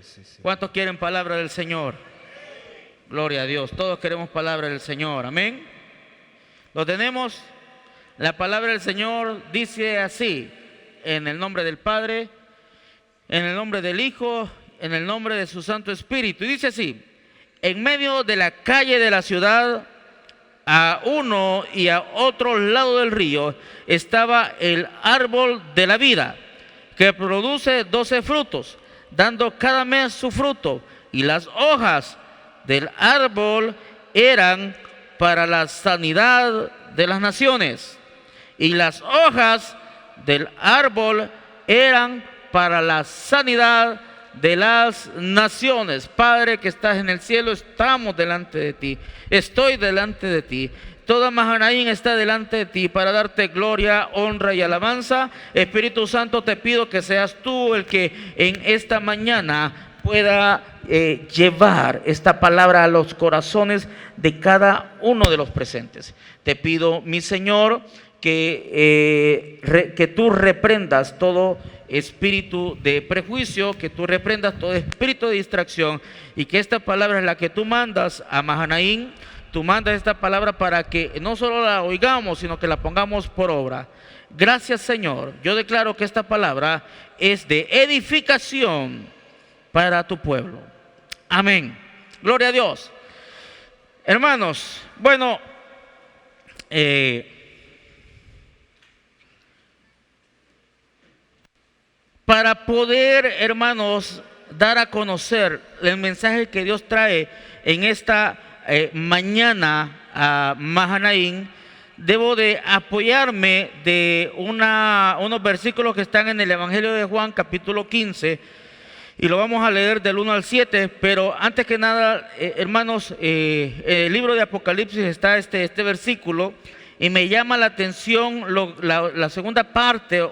sí. ¿Cuántos quieren palabra del Señor? Gloria a Dios. Todos queremos palabra del Señor. Amén. ¿Lo tenemos? La palabra del Señor dice así: en el nombre del Padre, en el nombre del Hijo, en el nombre de su Santo Espíritu. Y dice así: en medio de la calle de la ciudad, a uno y a otro lado del río, estaba el árbol de la vida, que produce 12 frutos, dando cada mes su fruto, y las hojas del árbol eran para la sanidad de las naciones. Y las hojas del árbol eran para la sanidad de las naciones. Padre que estás en el cielo, estamos delante de ti. Estoy delante de ti. Toda Mahanaim está delante de ti para darte gloria, honra y alabanza. Espíritu Santo, te pido que seas tú el que en esta mañana pueda llevar esta palabra a los corazones de cada uno de los presentes. Te pido, mi Señor, que tú reprendas todo espíritu de prejuicio, que tú reprendas todo espíritu de distracción, y que esta palabra es la que tú mandas a Mahanaim. Tú mandas esta palabra para que no solo la oigamos, sino que la pongamos por obra. Gracias, Señor. Yo declaro que esta palabra es de edificación para tu pueblo. Amén. Gloria a Dios. Hermanos, bueno, para poder, hermanos, dar a conocer el mensaje que Dios trae en esta mañana a Mahanaim, debo de apoyarme de unos versículos que están en el Evangelio de Juan, capítulo 15, y lo vamos a leer del 1 al 7, pero antes que nada, hermanos, el libro de Apocalipsis está este versículo, y me llama la atención la segunda parte,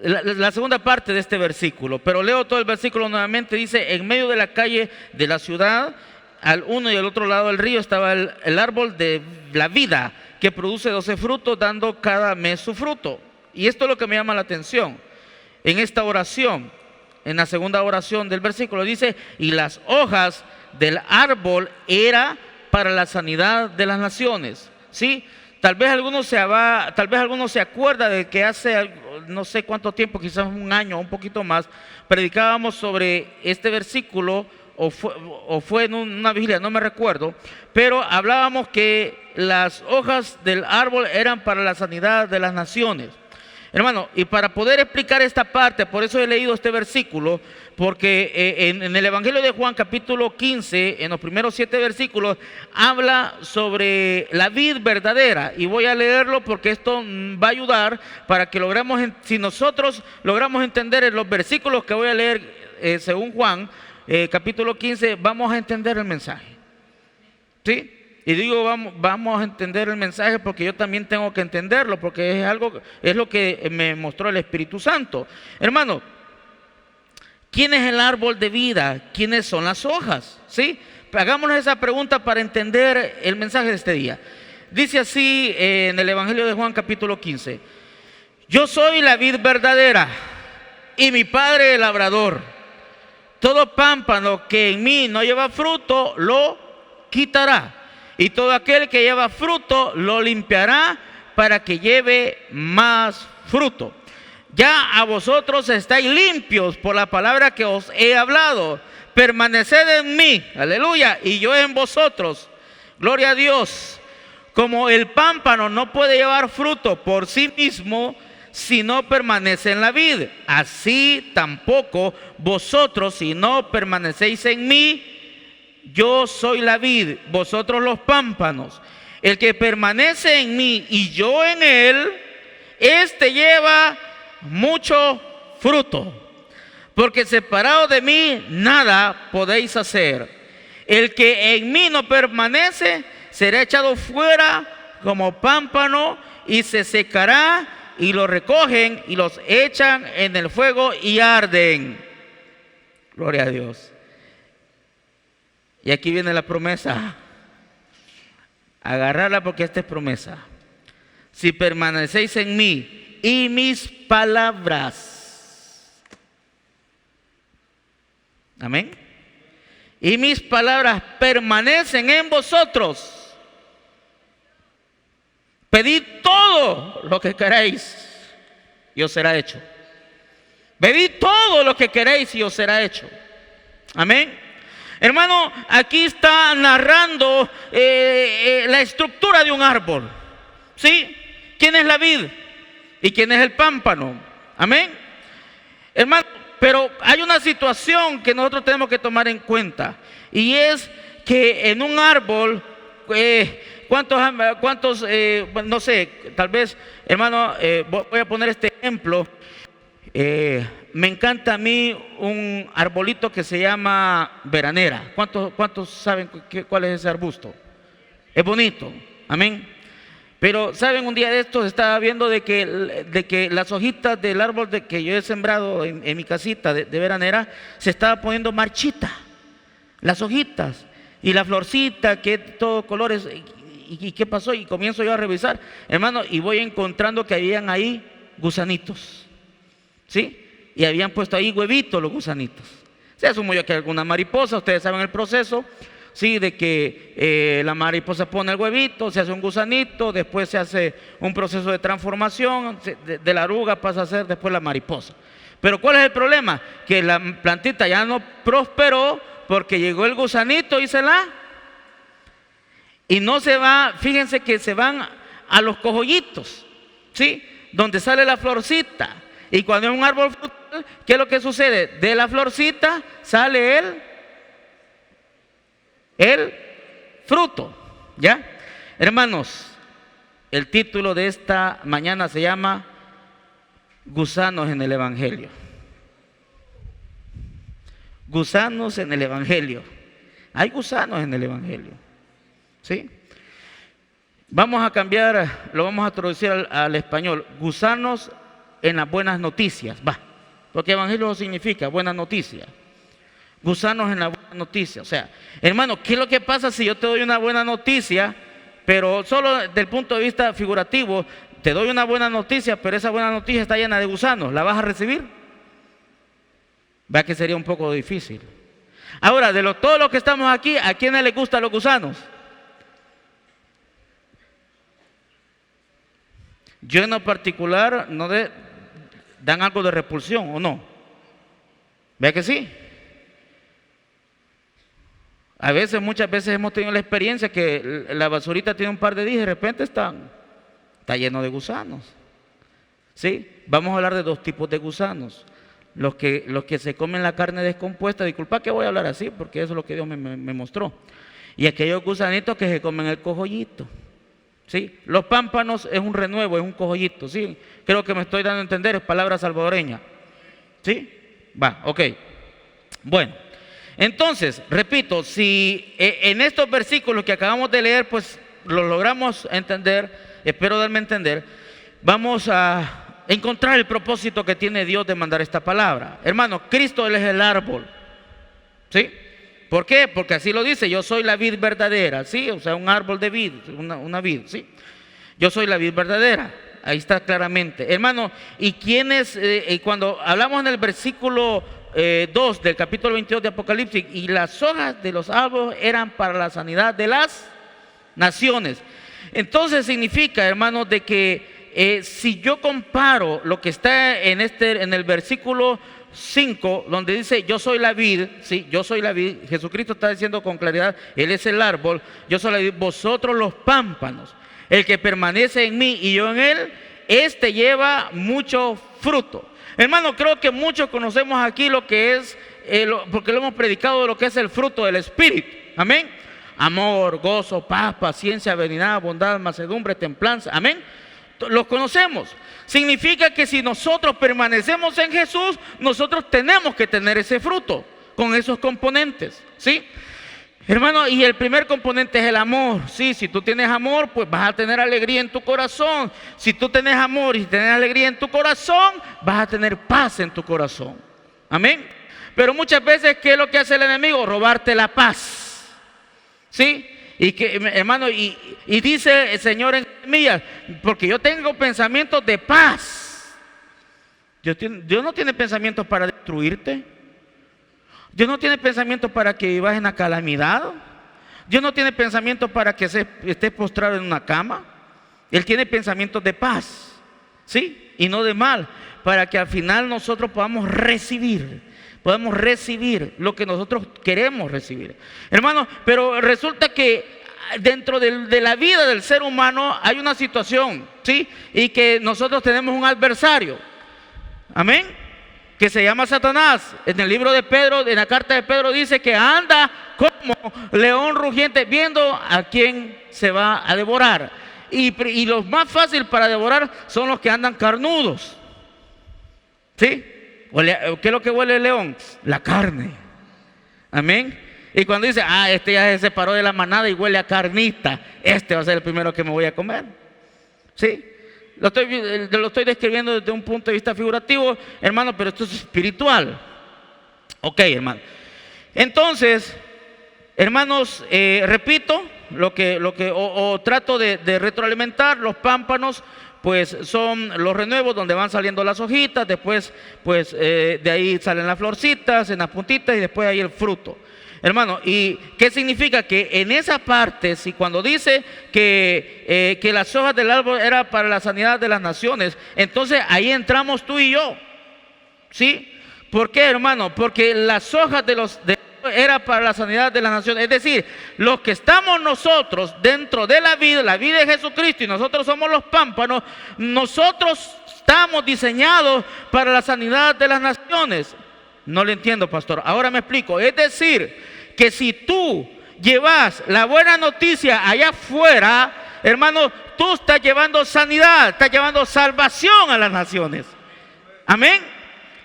la segunda parte de este versículo, pero leo todo el versículo nuevamente. Dice: en medio de la calle de la ciudad, al uno y al otro lado del río, estaba el árbol de la vida, que produce 12 frutos, dando cada mes su fruto. Y esto es lo que me llama la atención en esta oración. En la segunda oración del versículo dice: y las hojas del árbol era para la sanidad de las naciones. ¿Sí? Tal vez alguno se acuerda de que hace no sé cuánto tiempo, quizás un año o un poquito más, predicábamos sobre este versículo, o fue en una vigilia, no me recuerdo, pero hablábamos que las hojas del árbol eran para la sanidad de las naciones. Hermano, y para poder explicar esta parte, por eso he leído este versículo, porque en el Evangelio de Juan, capítulo 15, en los primeros 7 versículos, habla sobre la vid verdadera, y voy a leerlo porque esto va a ayudar para que si nosotros logramos entender en los versículos que voy a leer según Juan, capítulo 15, vamos a entender el mensaje. ¿Sí? Y digo vamos a entender el mensaje porque yo también tengo que entenderlo, porque es lo que me mostró el Espíritu Santo. Hermano, ¿quién es el árbol de vida? ¿Quiénes son las hojas? ¿Sí? Hagámonos esa pregunta para entender el mensaje de este día. Dice así en el Evangelio de Juan, capítulo 15: yo soy la vid verdadera y mi Padre el labrador. Todo pámpano que en mí no lleva fruto lo quitará, y todo aquel que lleva fruto lo limpiará para que lleve más fruto. Ya a vosotros estáis limpios por la palabra que os he hablado. Permaneced en mí, aleluya, y yo en vosotros. Gloria a Dios. Como el pámpano no puede llevar fruto por sí mismo si no permanece en la vid, así tampoco vosotros, si no permanecéis en mí. Yo soy la vid, vosotros los pámpanos. El que permanece en mí y yo en él, este lleva mucho fruto, porque separado de mí nada podéis hacer. El que en mí no permanece será echado fuera como pámpano y se secará, y lo recogen y los echan en el fuego y arden. Gloria a Dios. Y aquí viene la promesa. Agarrarla porque esta es promesa. Si permanecéis en mí y mis palabras Amén. Y mis palabras permanecen en vosotros. Pedid todo lo que queréis y os será hecho. Pedid todo lo que queréis y os será hecho. Amén. Hermano, aquí está narrando la estructura de un árbol. ¿Sí? ¿Quién es la vid? ¿Y quién es el pámpano? Amén. Hermano, pero hay una situación que nosotros tenemos que tomar en cuenta. Y es que en un árbol, ¿cuántos no sé, tal vez, hermano, voy a poner este ejemplo. Me encanta a mí un arbolito que se llama veranera. ¿Cuántos saben cuál es ese arbusto? Es bonito, amén. Pero saben, un día de estos estaba viendo de que las hojitas del árbol que yo he sembrado en mi casita de veranera se estaba poniendo marchita, las hojitas y la florcita que es todo colores. ¿Y qué pasó? Y comienzo yo a revisar, hermano, y voy encontrando que habían ahí gusanitos, ¿sí? Y habían puesto ahí huevitos los gusanitos. Se asumo yo que alguna mariposa, ustedes saben el proceso, ¿sí? De que la mariposa pone el huevito, se hace un gusanito, después se hace un proceso de transformación, de la oruga pasa a ser después la mariposa. Pero ¿cuál es el problema? Que la plantita ya no prosperó porque llegó el gusanito y no se va, fíjense que se van a los cogollitos, ¿sí? Donde sale la florcita. Y cuando es un árbol frutal, ¿qué es lo que sucede? De la florcita sale el fruto, ¿ya? Hermanos, el título de esta mañana se llama Gusanos en el Evangelio. Gusanos en el Evangelio. Hay gusanos en el Evangelio, ¿sí? Vamos a cambiar, lo vamos a traducir al español. Gusanos en las buenas noticias, porque evangelio significa buena noticia. Gusanos en la buena noticia. O sea, hermano, ¿qué es lo que pasa si yo te doy una buena noticia, pero solo desde el punto de vista figurativo, te doy una buena noticia, pero esa buena noticia está llena de gusanos? ¿La vas a recibir? Va que sería un poco difícil. Ahora, de todos los que estamos aquí, ¿a quiénes les gustan los gusanos? Yo en lo particular dan algo de repulsión, ¿o no? ¿Ve que sí? Muchas veces hemos tenido la experiencia que la basurita tiene un par de días y de repente está lleno de gusanos. ¿Sí? Vamos a hablar de dos tipos de gusanos. Los que se comen la carne descompuesta, disculpa que voy a hablar así, porque eso es lo que Dios me mostró. Y aquellos gusanitos que se comen el cojollito. ¿Sí? Los pámpanos es un renuevo, es un cojollito, ¿sí? Creo que me estoy dando a entender, es palabra salvadoreña. ¿Sí? Ok. Bueno, entonces, repito, si en estos versículos que acabamos de leer, pues los logramos entender, espero darme a entender, vamos a encontrar el propósito que tiene Dios de mandar esta palabra. Hermano, Cristo, Él es el árbol, ¿sí? ¿Por qué? Porque así lo dice, yo soy la vid verdadera, ¿sí? O sea, un árbol de vid, una vid, ¿sí? Yo soy la vid verdadera, ahí está claramente. Hermano, ¿y quiénes? Cuando hablamos en el versículo 2 del capítulo 22 de Apocalipsis, y las hojas de los árboles eran para la sanidad de las naciones. Entonces significa, hermano, de que si yo comparo lo que está en el versículo 5, donde dice yo soy la vid, sí, yo soy la vid, Jesucristo está diciendo con claridad, Él es el árbol, yo soy la vid, vosotros los pámpanos, el que permanece en mí y yo en él, este lleva mucho fruto. Hermano, creo que muchos conocemos aquí lo que es, porque lo hemos predicado, de lo que es el fruto del Espíritu, amén. Amor, gozo, paz, paciencia, benignidad, bondad, mansedumbre, templanza, amén. Los conocemos. Significa que si nosotros permanecemos en Jesús, nosotros tenemos que tener ese fruto con esos componentes, ¿sí? Hermano, y el primer componente es el amor. Sí, si tú tienes amor, pues vas a tener alegría en tu corazón. Si tú tienes amor y tienes alegría en tu corazón, vas a tener paz en tu corazón. Amén. Pero muchas veces, ¿qué es lo que hace el enemigo? Robarte la paz. ¿Sí? Y que, hermano, y dice el Señor en Jeremías, porque yo tengo pensamientos de paz. Dios no tiene pensamientos para destruirte. Dios no tiene pensamiento para que vivas en la calamidad. Dios no tiene pensamiento para que estés postrado en una cama. Él tiene pensamientos de paz, ¿sí? Y no de mal, para que al final nosotros podamos recibir lo que nosotros queremos recibir. Hermano, pero resulta que dentro de la vida del ser humano hay una situación, ¿sí? Y que nosotros tenemos un adversario, amén, que se llama Satanás. En el libro de Pedro, en la carta de Pedro dice que anda como león rugiente viendo a quién se va a devorar. Y lo más fácil para devorar son los que andan carnudos, ¿sí? ¿Qué es lo que huele el león? La carne, amén. Y cuando dice, este ya se separó de la manada y huele a carnita, este va a ser el primero que me voy a comer, ¿sí? Lo estoy describiendo desde un punto de vista figurativo, hermano, pero esto es espiritual. Ok, hermano. Entonces, hermanos, repito, trato de retroalimentar. Los pámpanos, pues son los renuevos donde van saliendo las hojitas, después, pues de ahí salen las florcitas, en las puntitas y después ahí el fruto. Hermano, ¿y qué significa? Que en esa parte, si cuando dice que las hojas del árbol era para la sanidad de las naciones, entonces ahí entramos tú y yo, ¿sí? ¿Por qué, hermano? Porque las hojas era para la sanidad de las naciones. Es decir, los que estamos nosotros dentro de la vida de Jesucristo, y nosotros somos los pámpanos, nosotros estamos diseñados para la sanidad de las naciones. No le entiendo, pastor. Ahora me explico. Es decir, que si tú llevas la buena noticia allá afuera, hermano, tú estás llevando sanidad, estás llevando salvación a las naciones. Amén.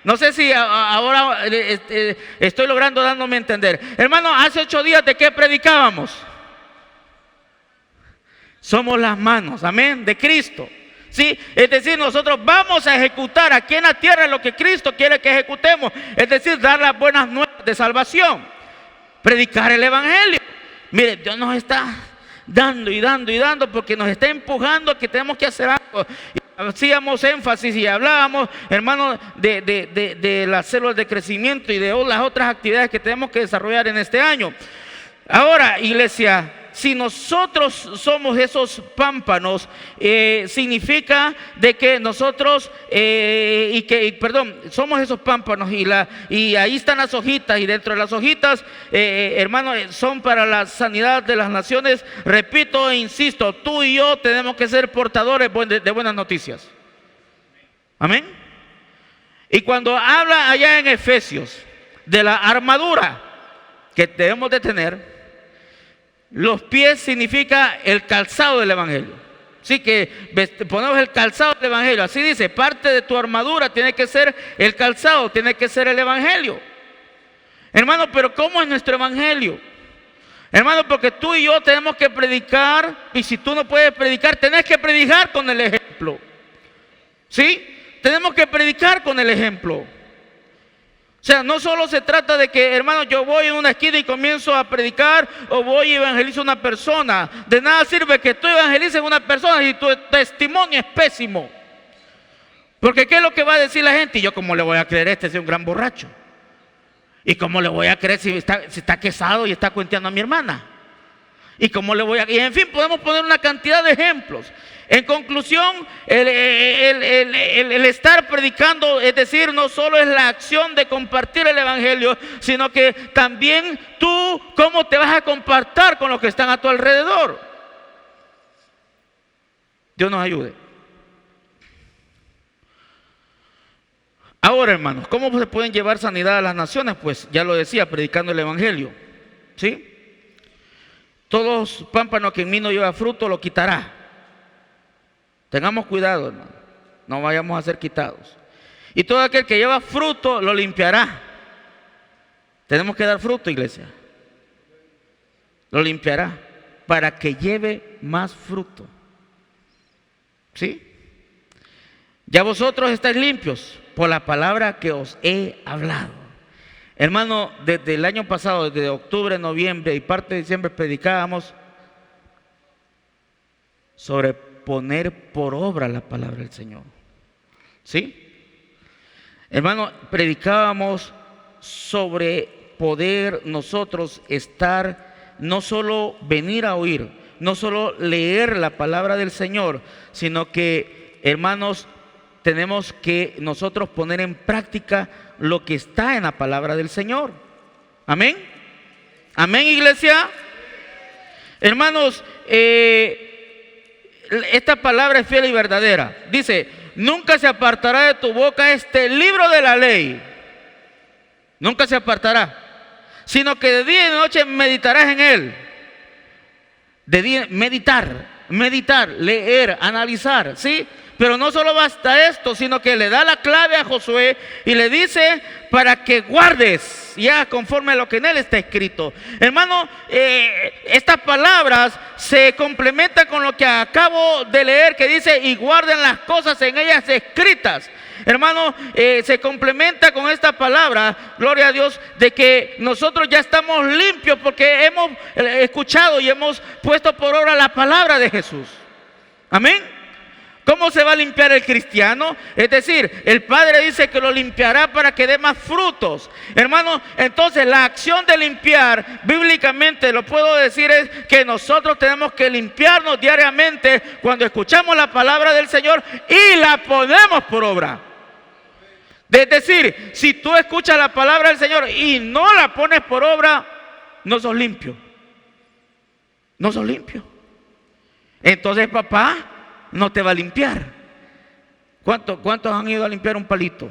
No sé si ahora estoy logrando dándome a entender. Hermano, hace 8 días, ¿de qué predicábamos? Somos las manos, amén, de Cristo. ¿Sí? Es decir, nosotros vamos a ejecutar aquí en la tierra lo que Cristo quiere que ejecutemos. Es decir, dar las buenas nuevas de salvación, predicar el evangelio. Mire, Dios nos está dando y dando y dando, porque nos está empujando a que tenemos que hacer algo. Hacíamos énfasis y hablábamos, hermanos, de las células de crecimiento y de las otras actividades que tenemos que desarrollar en este año. Ahora, iglesia, si nosotros somos esos pámpanos, significa de que nosotros, somos esos pámpanos y ahí están las hojitas, y dentro de las hojitas, hermanos, son para la sanidad de las naciones. Repito e insisto, tú y yo tenemos que ser portadores de buenas noticias. Amén. Y cuando habla allá en Efesios de la armadura que debemos de tener, los pies significa el calzado del evangelio. Así que ponemos el calzado del evangelio. Así dice, parte de tu armadura tiene que ser el calzado, tiene que ser el evangelio. Hermano, pero ¿cómo es nuestro evangelio? Hermano, porque tú y yo tenemos que predicar, y si tú no puedes predicar, tenés que predicar con el ejemplo. ¿Sí? Tenemos que predicar con el ejemplo. O sea, no solo se trata de que, hermano, yo voy en una esquina y comienzo a predicar, o voy y evangelizo a una persona. De nada sirve que tú evangelices a una persona y tu testimonio es pésimo. Porque ¿qué es lo que va a decir la gente? Y yo, ¿cómo le voy a creer a este es un gran borracho? ¿Y cómo le voy a creer si está casado y está cuenteando a mi hermana? ¿Y cómo le voy a...? Y en fin, podemos poner una cantidad de ejemplos. En conclusión, el estar predicando, es decir, no solo es la acción de compartir el evangelio, sino que también tú, ¿cómo te vas a compartir con los que están a tu alrededor? Dios nos ayude. Ahora, hermanos, ¿cómo se pueden llevar sanidad a las naciones? Pues ya lo decía, predicando el evangelio. ¿Sí? Todos pámpanos que en mí no lleva fruto lo quitará. Tengamos cuidado, hermano, no vayamos a ser quitados. Y todo aquel que lleva fruto lo limpiará. Tenemos que dar fruto, iglesia. Lo limpiará para que lleve más fruto. ¿Sí? Ya vosotros estáis limpios por la palabra que os he hablado. Hermano, desde el año pasado, desde octubre, noviembre y parte de diciembre, predicábamos sobre poner por obra la palabra del Señor. ¿Sí? Hermano, predicábamos sobre poder nosotros estar, no solo venir a oír, no solo leer la palabra del Señor, sino que, hermanos, tenemos que nosotros poner en práctica lo que está en la palabra del Señor. Amén. Amén, iglesia. Hermanos, esta palabra es fiel y verdadera. Dice: nunca se apartará de tu boca este libro de la ley. Nunca se apartará, sino que de día y de noche meditarás en él. De día, meditar, leer, analizar, ¿sí? Pero no solo basta esto, sino que le da la clave a Josué y le dice para que guardes ya conforme a lo que en él está escrito. Hermano, estas palabras se complementan con lo que acabo de leer, que dice: y guarden las cosas en ellas escritas. Hermano, se complementa con esta palabra, gloria a Dios, de que nosotros ya estamos limpios porque hemos escuchado y hemos puesto por obra la palabra de Jesús. Amén. ¿Cómo se va a limpiar el cristiano? Es decir, el Padre dice que lo limpiará para que dé más frutos. Hermano, entonces la acción de limpiar, bíblicamente lo puedo decir, es que nosotros tenemos que limpiarnos diariamente cuando escuchamos la palabra del Señor y la ponemos por obra. Es decir, si tú escuchas la palabra del Señor y no la pones por obra, no sos limpio. No sos limpio. Entonces, papá no te va a limpiar. ¿Cuántos han ido a limpiar un palito?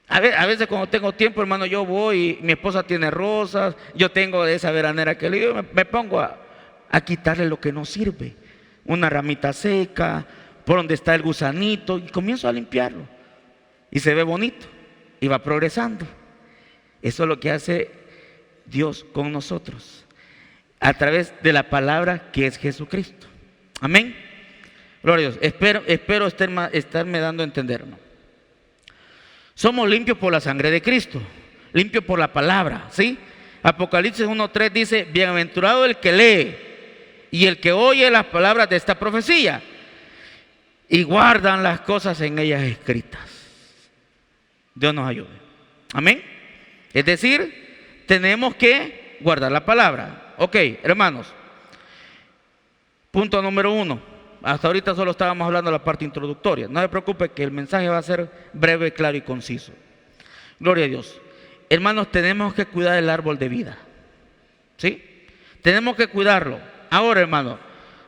A veces cuando tengo tiempo, hermano, yo voy y mi esposa tiene rosas, yo tengo de esa veranera que le digo, me pongo a quitarle lo que no sirve. Una ramita seca, por donde está el gusanito, y comienzo a limpiarlo. Y se ve bonito, y va progresando. Eso es lo que hace Dios con nosotros, a través de la palabra que es Jesucristo. Amén. Gloria a Dios. Espero estarme dando a entender, ¿no? Somos limpios por la sangre de Cristo, limpios por la palabra, ¿sí? Apocalipsis 1:3 dice: bienaventurado el que lee y el que oye las palabras de esta profecía y guardan las cosas en ellas escritas. Dios nos ayude. Amén. Es decir, tenemos que guardar la palabra. Ok, hermanos. Punto número 1. Hasta ahorita solo estábamos hablando de la parte introductoria. No se preocupe que el mensaje va a ser breve, claro y conciso. Gloria a Dios. Hermanos, tenemos que cuidar el árbol de vida. ¿Sí? Tenemos que cuidarlo. Ahora, hermano,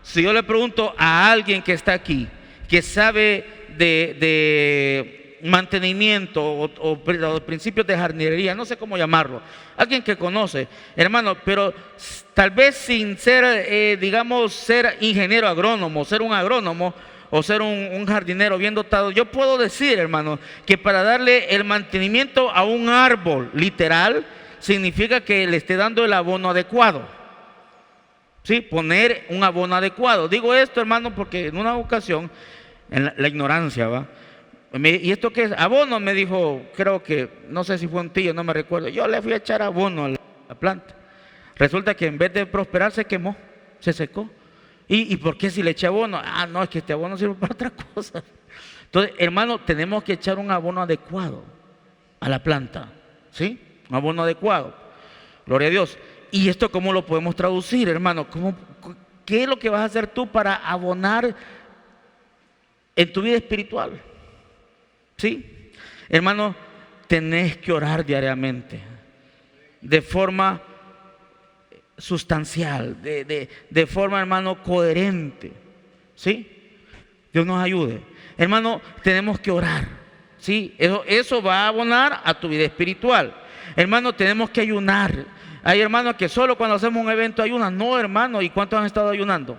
si yo le pregunto a alguien que está aquí, que sabe de mantenimiento o principios de jardinería, no sé cómo llamarlo, alguien que conoce, hermano, pero tal vez sin ser, digamos, ser ingeniero agrónomo, ser un agrónomo o ser un jardinero bien dotado, yo puedo decir, hermano, que para darle el mantenimiento a un árbol literal, significa que le esté dando el abono adecuado. Sí, poner un abono adecuado. Digo esto, hermano, porque en una ocasión, en la ignorancia, ¿va? ¿Y esto qué es? Abono, me dijo, creo que, no sé si fue un tío, no me recuerdo. Yo le fui a echar abono a la planta. Resulta que en vez de prosperar se quemó, se secó. ¿Y por qué si le eché abono? Ah, no, es que este abono sirve para otra cosa. Entonces, hermano, tenemos que echar un abono adecuado a la planta, ¿sí? Un abono adecuado. Gloria a Dios. ¿Y esto cómo lo podemos traducir, hermano? ¿Qué es lo que vas a hacer tú para abonar en tu vida espiritual? ¿Sí? Hermano, tenés que orar diariamente, de forma sustancial, de forma, hermano, coherente. ¿Sí? Dios nos ayude. Hermano, tenemos que orar. ¿Sí? Eso va a abonar a tu vida espiritual. Hermano, tenemos que ayunar. Hay hermanos que solo cuando hacemos un evento ayunan. No, hermano, ¿y cuántos han estado ayunando?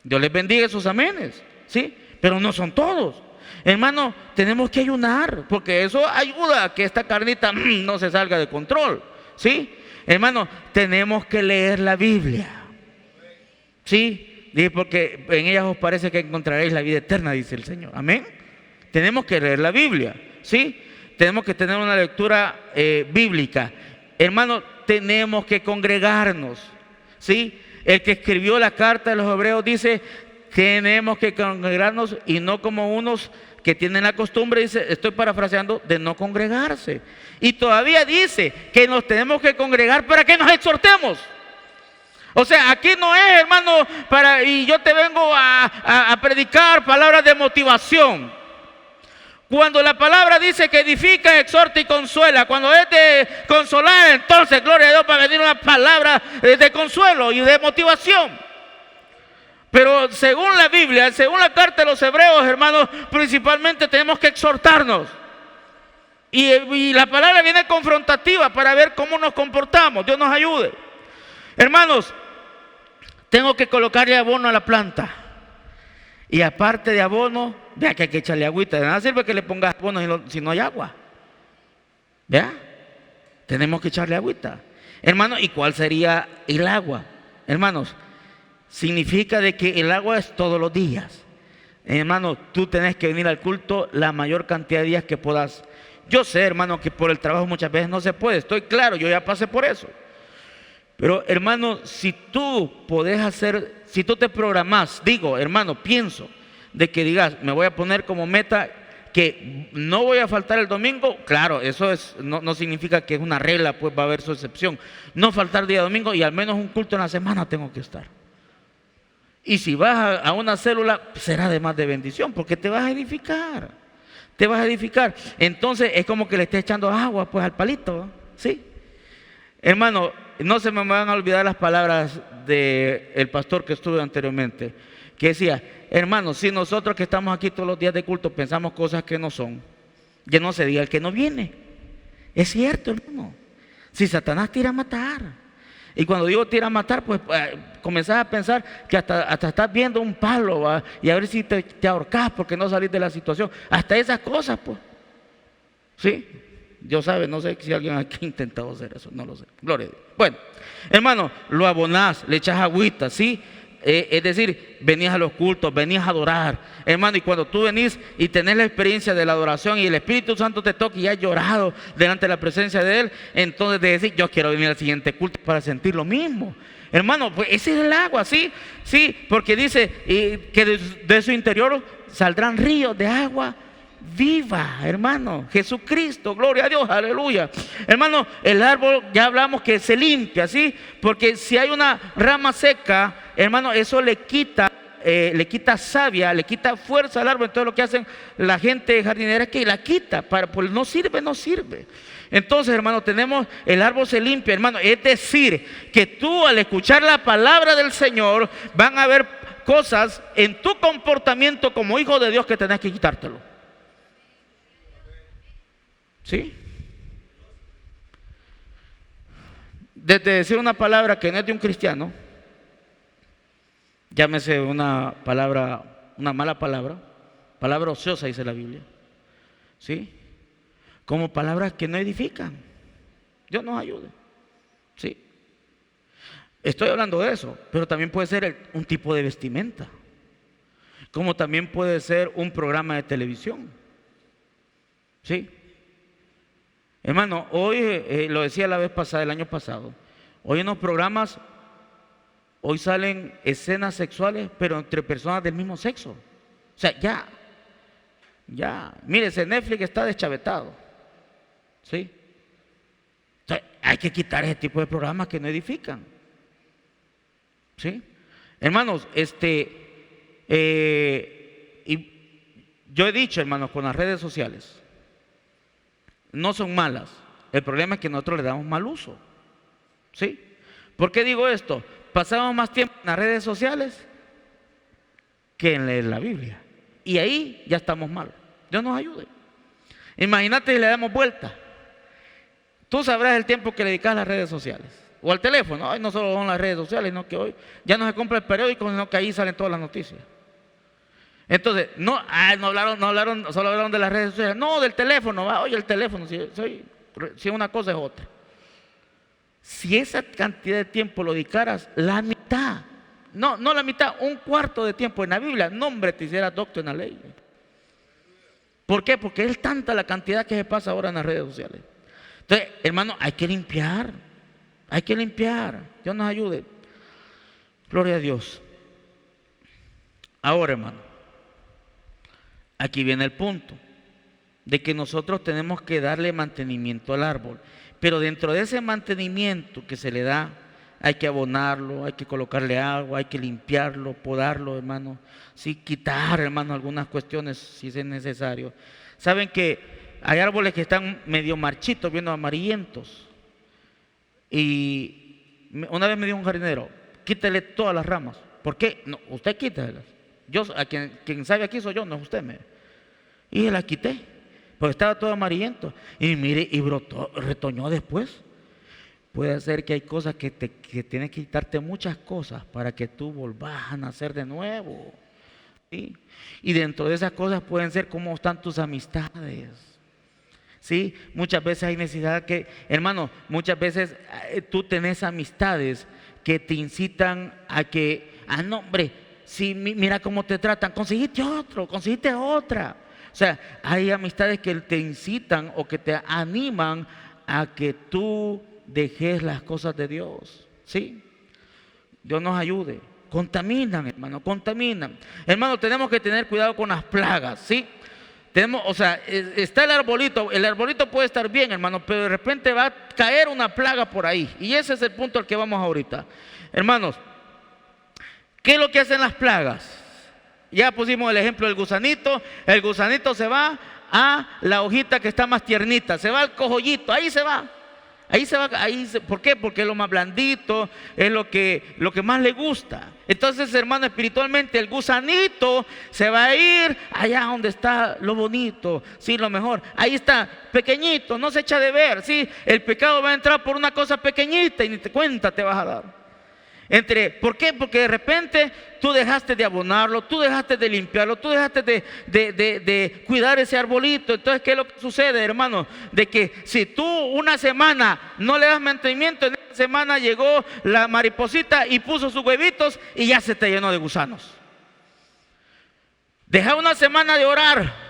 Dios les bendiga esos amenes, ¿sí? Pero no son todos. Hermano, tenemos que ayunar, porque eso ayuda a que esta carnita no se salga de control, ¿sí? Hermano, tenemos que leer la Biblia, ¿sí? Porque en ella os parece que encontraréis la vida eterna, dice el Señor. Amén. Tenemos que leer la Biblia, ¿sí? Tenemos que tener una lectura bíblica. Hermano, tenemos que congregarnos, ¿sí? El que escribió la carta de los Hebreos dice: tenemos que congregarnos y no como unos que tienen la costumbre, dice, estoy parafraseando, de no congregarse. Y todavía dice que nos tenemos que congregar para que nos exhortemos. O sea, aquí no es, hermano, y yo te vengo a predicar palabras de motivación. Cuando la palabra dice que edifica, exhorta y consuela, cuando es de consolar, entonces, gloria a Dios, para venir una palabra de consuelo y de motivación. Pero según la Biblia, según la carta de los Hebreos, hermanos, principalmente tenemos que exhortarnos. Y la palabra viene confrontativa para ver cómo nos comportamos. Dios nos ayude. Hermanos, tengo que colocarle abono a la planta. Y aparte de abono, vea que hay que echarle agüita. De nada sirve que le pongas abono si no hay agua. Vea, tenemos que echarle agüita. Hermanos, ¿y cuál sería el agua? Hermanos, significa de que el agua es todos los días. Hermano, tú tenés que venir al culto la mayor cantidad de días que puedas. Yo sé, hermano, que por el trabajo muchas veces no se puede. Estoy claro, yo ya pasé por eso. Pero, hermano, si tú podés hacer, si tú te programás, digo, hermano, pienso de que digas, me voy a poner como meta que no voy a faltar el domingo. Claro, eso no significa que es una regla, pues va a haber su excepción. No faltar día domingo y al menos un culto en la semana tengo que estar. Y si vas a una célula, será de más de bendición, porque te vas a edificar. Te vas a edificar. Entonces es como que le estés echando agua pues al palito, ¿sí? Hermano, no se me van a olvidar las palabras del pastor que estuve anteriormente, que decía, hermano, si nosotros que estamos aquí todos los días de culto pensamos cosas que no son, ya no se diga el que no viene. Es cierto, hermano. Si Satanás tira a matar, y cuando digo tira a matar, pues comenzás a pensar que hasta estás viendo un palo, ¿va? Y a ver si te ahorcás porque no salís de la situación. Hasta esas cosas, pues. ¿Sí? Yo sabe, no sé si alguien aquí ha intentado hacer eso, no lo sé. Gloria a Dios. Bueno, hermano, lo abonás, le echás agüita, ¿sí? Es decir, venís a los cultos, venís a adorar, hermano, y cuando tú venís y tenés la experiencia de la adoración y el Espíritu Santo te toca y has llorado delante de la presencia de Él, entonces de decir, yo quiero venir al siguiente culto para sentir lo mismo. Hermano, pues ese es el agua, ¿sí? Sí, porque dice que de su interior saldrán ríos de agua viva, hermano. Jesucristo, gloria a Dios, aleluya. Hermano, el árbol ya hablamos que se limpia, ¿sí? Porque si hay una rama seca, hermano, eso le quita savia, le quita fuerza al árbol. Entonces lo que hacen la gente jardinera es que la quita, pues no sirve. Entonces, hermano, tenemos, el árbol se limpia, hermano. Es decir, que tú al escuchar la palabra del Señor, van a haber cosas en tu comportamiento como hijo de Dios que tenés que quitártelo. ¿Sí? Desde decir una palabra que no es de un cristiano, llámese una palabra, una mala palabra, palabra ociosa dice la Biblia, ¿sí? Como palabras que no edifican. Dios nos ayude, ¿sí? Estoy hablando de eso, pero también puede ser un tipo de vestimenta, como también puede ser un programa de televisión, ¿sí? Hermano, hoy, lo decía la vez pasada, el año pasado, hoy en los programas, hoy salen escenas sexuales, pero entre personas del mismo sexo. O sea, mire, ese Netflix está deschavetado, ¿sí? O sea, hay que quitar ese tipo de programas que no edifican, ¿sí? Hermanos, y yo he dicho, hermanos, con las redes sociales, no son malas. El problema es que nosotros le damos mal uso, ¿sí? ¿Por qué digo esto? Pasamos más tiempo en las redes sociales que en leer la Biblia. Y ahí ya estamos mal. Dios nos ayude. Imagínate si le damos vuelta. Tú sabrás el tiempo que le dedicas a las redes sociales. O al teléfono. Hoy no solo son las redes sociales, sino que hoy ya no se compra el periódico, sino que ahí salen todas las noticias. Entonces, solo hablaron de las redes sociales, no del teléfono, oye, el teléfono, si una cosa es otra. Si esa cantidad de tiempo lo dedicaras, la mitad, no la mitad, un cuarto de tiempo en la Biblia, no, hombre, te hicieras doctor en la ley. ¿Por qué? Porque es tanta la cantidad que se pasa ahora en las redes sociales. Entonces, hermano, hay que limpiar, Dios nos ayude. Gloria a Dios. Ahora, hermano, Aquí viene el punto de que nosotros tenemos que darle mantenimiento al árbol, pero dentro de ese mantenimiento que se le da, hay que abonarlo, hay que colocarle agua, hay que limpiarlo, podarlo, hermano, sí, quitar, hermano, algunas cuestiones si es necesario. Saben que hay árboles que están medio marchitos, viendo amarillentos, y una vez me dijo un jardinero: quítele todas las ramas. ¿Por qué? No, usted quítelas. Yo, a quien sabe aquí soy yo, no es usted. Y las quité, porque estaba todo amarillento. Y mire, y brotó, retoñó después. Puede ser que hay cosas que tienes que quitarte muchas cosas para que tú volvás a nacer de nuevo. ¿Sí? Y dentro de esas cosas pueden ser cómo están tus amistades. ¿Sí? Muchas veces hay necesidad que, hermano, muchas veces tú tenés amistades que te incitan a que, no hombre, si mira cómo te tratan, conseguiste otro, conseguiste otra. O sea, hay amistades que te incitan o que te animan a que tú dejes las cosas de Dios. ¿Sí? Dios nos ayude. Contaminan, hermano, contaminan. Hermano, tenemos que tener cuidado con las plagas, ¿sí? Tenemos, o sea, está el arbolito puede estar bien, hermano, pero de repente va a caer una plaga por ahí. Y ese es el punto al que vamos ahorita. Hermanos, ¿qué es lo que hacen las plagas? Ya pusimos el ejemplo del gusanito. El gusanito se va a la hojita que está más tiernita, se va al cojollito, ahí se va. ¿Por qué? Porque es lo más blandito, es lo que más le gusta. Entonces, hermano, espiritualmente el gusanito se va a ir allá donde está lo bonito, sí, lo mejor. Ahí está, pequeñito, no se echa de ver, sí. El pecado va a entrar por una cosa pequeñita y ni te cuenta te vas a dar. ¿Por qué? Porque de repente tú dejaste de abonarlo, tú dejaste de limpiarlo, tú dejaste de cuidar ese arbolito. Entonces, ¿qué es lo que sucede, hermano? De que si tú una semana no le das mantenimiento, en esa semana llegó la mariposita y puso sus huevitos y ya se te llenó de gusanos. Deja una semana de orar.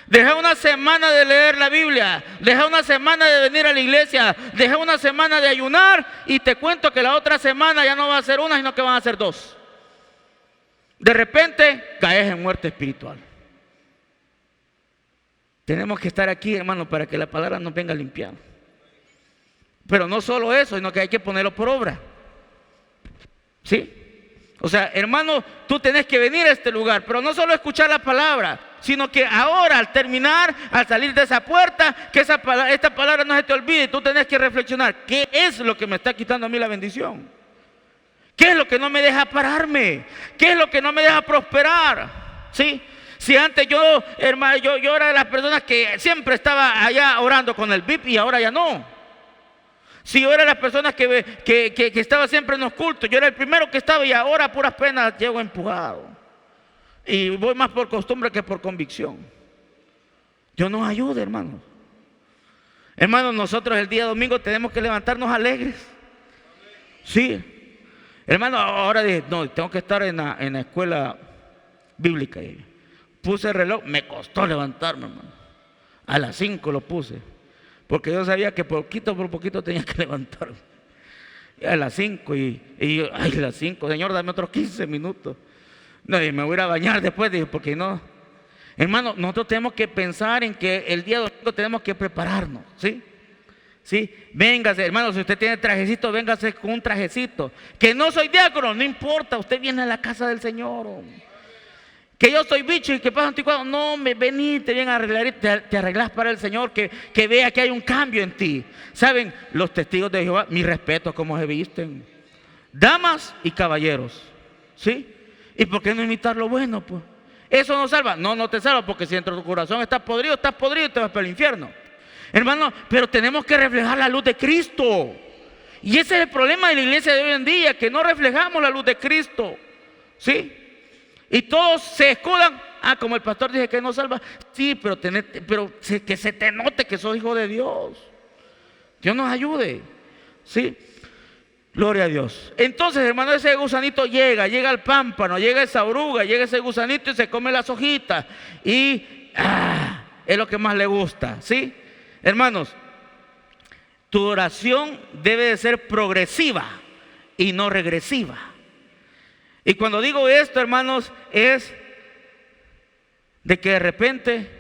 Deja una semana de leer la Biblia, deja una semana de venir a la iglesia, deja una semana de ayunar y te cuento que la otra semana ya no va a ser una, sino que van a ser dos. De repente caes en muerte espiritual. Tenemos que estar aquí, hermano, para que la palabra nos venga a limpiar. Pero no solo eso, sino que hay que ponerlo por obra. ¿Sí? O sea, hermano, tú tenés que venir a este lugar, pero no solo escuchar la palabra, sino que ahora al terminar, al salir de esa puerta, que esta palabra no se te olvide. Tú tenés que reflexionar: ¿qué es lo que me está quitando a mí la bendición? ¿Qué es lo que no me deja pararme? ¿Qué es lo que no me deja prosperar? ¿Sí? Si antes yo, hermano, yo era de las personas que siempre estaba allá orando con el VIP y ahora ya no. Si yo era de las personas que estaba siempre en los cultos, yo era el primero que estaba y ahora a puras penas llego empujado. Y voy más por costumbre que por convicción. Dios nos ayude, hermanos. Hermanos, nosotros el día domingo tenemos que levantarnos alegres. Sí. Hermano, ahora no, tengo que estar en la escuela bíblica. Puse el reloj, me costó levantarme, hermano. A las 5 lo puse. Porque yo sabía que poquito por poquito tenía que levantarme. Y a las 5 y yo, a las 5, Señor, dame otros 15 minutos. No, y me voy a ir a bañar después, dije, porque no. Hermano, nosotros tenemos que pensar en que el día domingo tenemos que prepararnos, ¿sí? ¿Sí? Véngase, hermano, si usted tiene trajecito, véngase con un trajecito. Que no soy diácono, no importa, usted viene a la casa del Señor. Que yo soy bicho y que pasa anticuado, no, vení, te vienen a arreglar, te arreglas para el Señor, que vea que hay un cambio en ti. ¿Saben? Los testigos de Jehová, mi respeto a cómo se visten. Damas y caballeros, ¿sí? ¿Y por qué no imitar lo bueno, pues? ¿Eso no salva? No, no te salva, porque si dentro de tu corazón estás podrido y te vas para el infierno. Hermano, pero tenemos que reflejar la luz de Cristo. Y ese es el problema de la iglesia de hoy en día, que no reflejamos la luz de Cristo. ¿Sí? Y todos se escudan. Como el pastor dice que no salva. Sí, pero que se te note que sos hijo de Dios. Dios nos ayude. ¿Sí? Gloria a Dios. Entonces, hermano, ese gusanito llega al pámpano, llega esa oruga, llega ese gusanito y se come las hojitas. Y es lo que más le gusta, ¿sí? Hermanos, tu oración debe de ser progresiva y no regresiva. Y cuando digo esto, hermanos, es de que de repente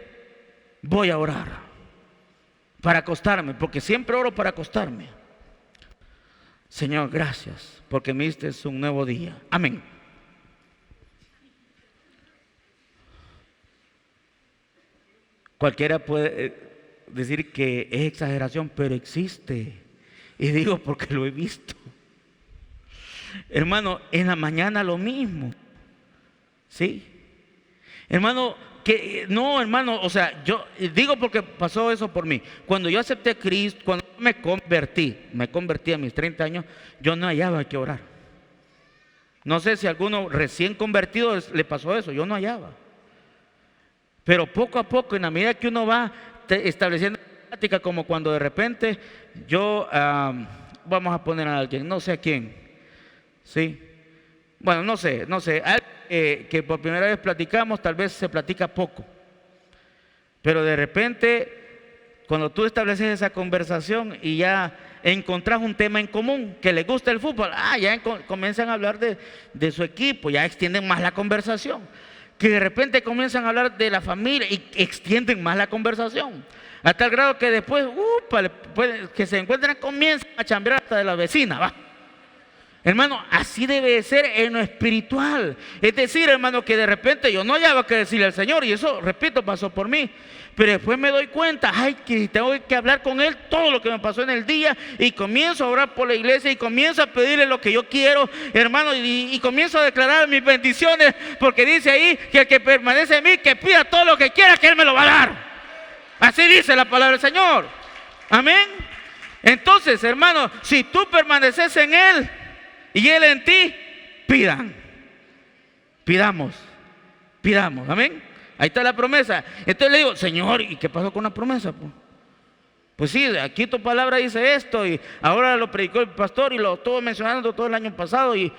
voy a orar para acostarme, porque siempre oro para acostarme. Señor, gracias, porque me diste un nuevo día. Amén. Cualquiera puede decir que es exageración, pero existe. Y digo porque lo he visto. Hermano, en la mañana lo mismo. ¿Sí? Hermano, que no, hermano, o sea, yo digo porque pasó eso por mí. Cuando yo acepté a Cristo, cuando me convertí a mis 30 años, yo no hallaba que orar. No sé si a alguno recién convertido le pasó eso, yo no hallaba. Pero poco a poco, en la medida que uno va estableciendo práctica, como cuando de repente yo, vamos a poner a alguien, no sé a quién, ¿sí? Bueno, no sé, que por primera vez platicamos, tal vez se platica poco. Pero de repente, cuando tú estableces esa conversación y ya encontrás un tema en común, que les gusta el fútbol, ya comienzan a hablar de su equipo, ya extienden más la conversación. Que de repente comienzan a hablar de la familia y extienden más la conversación. A tal grado que después, que se encuentran, comienzan a chambear hasta de la vecina, va. Hermano, así debe de ser en lo espiritual. Es decir, hermano, que de repente yo no hallaba que decirle al Señor, y eso, repito, pasó por mí. Pero después me doy cuenta, que tengo que hablar con Él todo lo que me pasó en el día, y comienzo a orar por la iglesia y comienzo a pedirle lo que yo quiero, hermano, y comienzo a declarar mis bendiciones, porque dice ahí que el que permanece en mí, que pida todo lo que quiera, que Él me lo va a dar. Así dice la palabra del Señor. Amén. Entonces, hermano, si tú permaneces en Él y Él en ti, pidamos, amén. Ahí está la promesa. Entonces le digo, Señor, ¿y qué pasó con la promesa? Pues sí, aquí tu palabra dice esto, y ahora lo predicó el pastor y lo estuvo mencionando todo el año pasado, y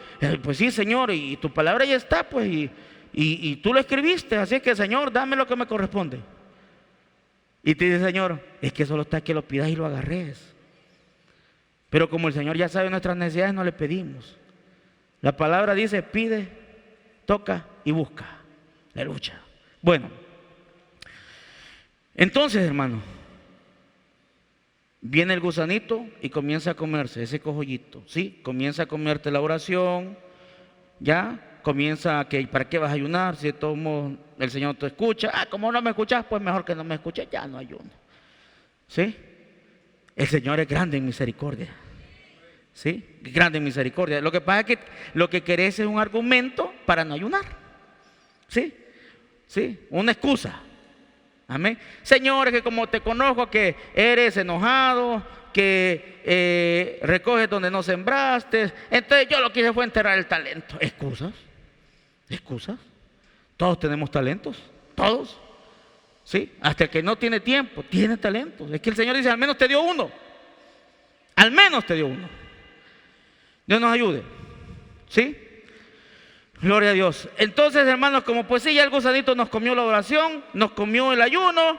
pues sí, Señor, y tu palabra ya está, pues, y tú lo escribiste, así que, Señor, dame lo que me corresponde. Y te dice, Señor, es que solo está que lo pidas y lo agarres. Pero como el Señor ya sabe nuestras necesidades, no le pedimos. La palabra dice, pide, toca y busca. La lucha. Bueno, entonces, hermano, viene el gusanito y comienza a comerse ese cojollito, ¿sí? Comienza a comerte la oración, ya, comienza a que, ¿para qué vas a ayunar? Si de todos modos el Señor te escucha, como no me escuchas, pues mejor que no me escuches, ya no ayuno, ¿sí? El Señor es grande en misericordia, ¿sí? Grande en misericordia. Lo que pasa es que lo que querés es un argumento para no ayunar, ¿sí? ¿Sí? Una excusa. Amén. Señor, que como te conozco que eres enojado, que recoges donde no sembraste, entonces yo lo que hice fue enterrar el talento. Excusas. Todos tenemos talentos, todos. ¿Sí? Hasta el que no tiene tiempo, tiene talentos. Es que el Señor dice, al menos te dio uno. Al menos te dio uno. Dios nos ayude. ¿Sí? Gloria a Dios. Entonces, hermanos, como pues sí, ya el gusanito nos comió la oración, nos comió el ayuno.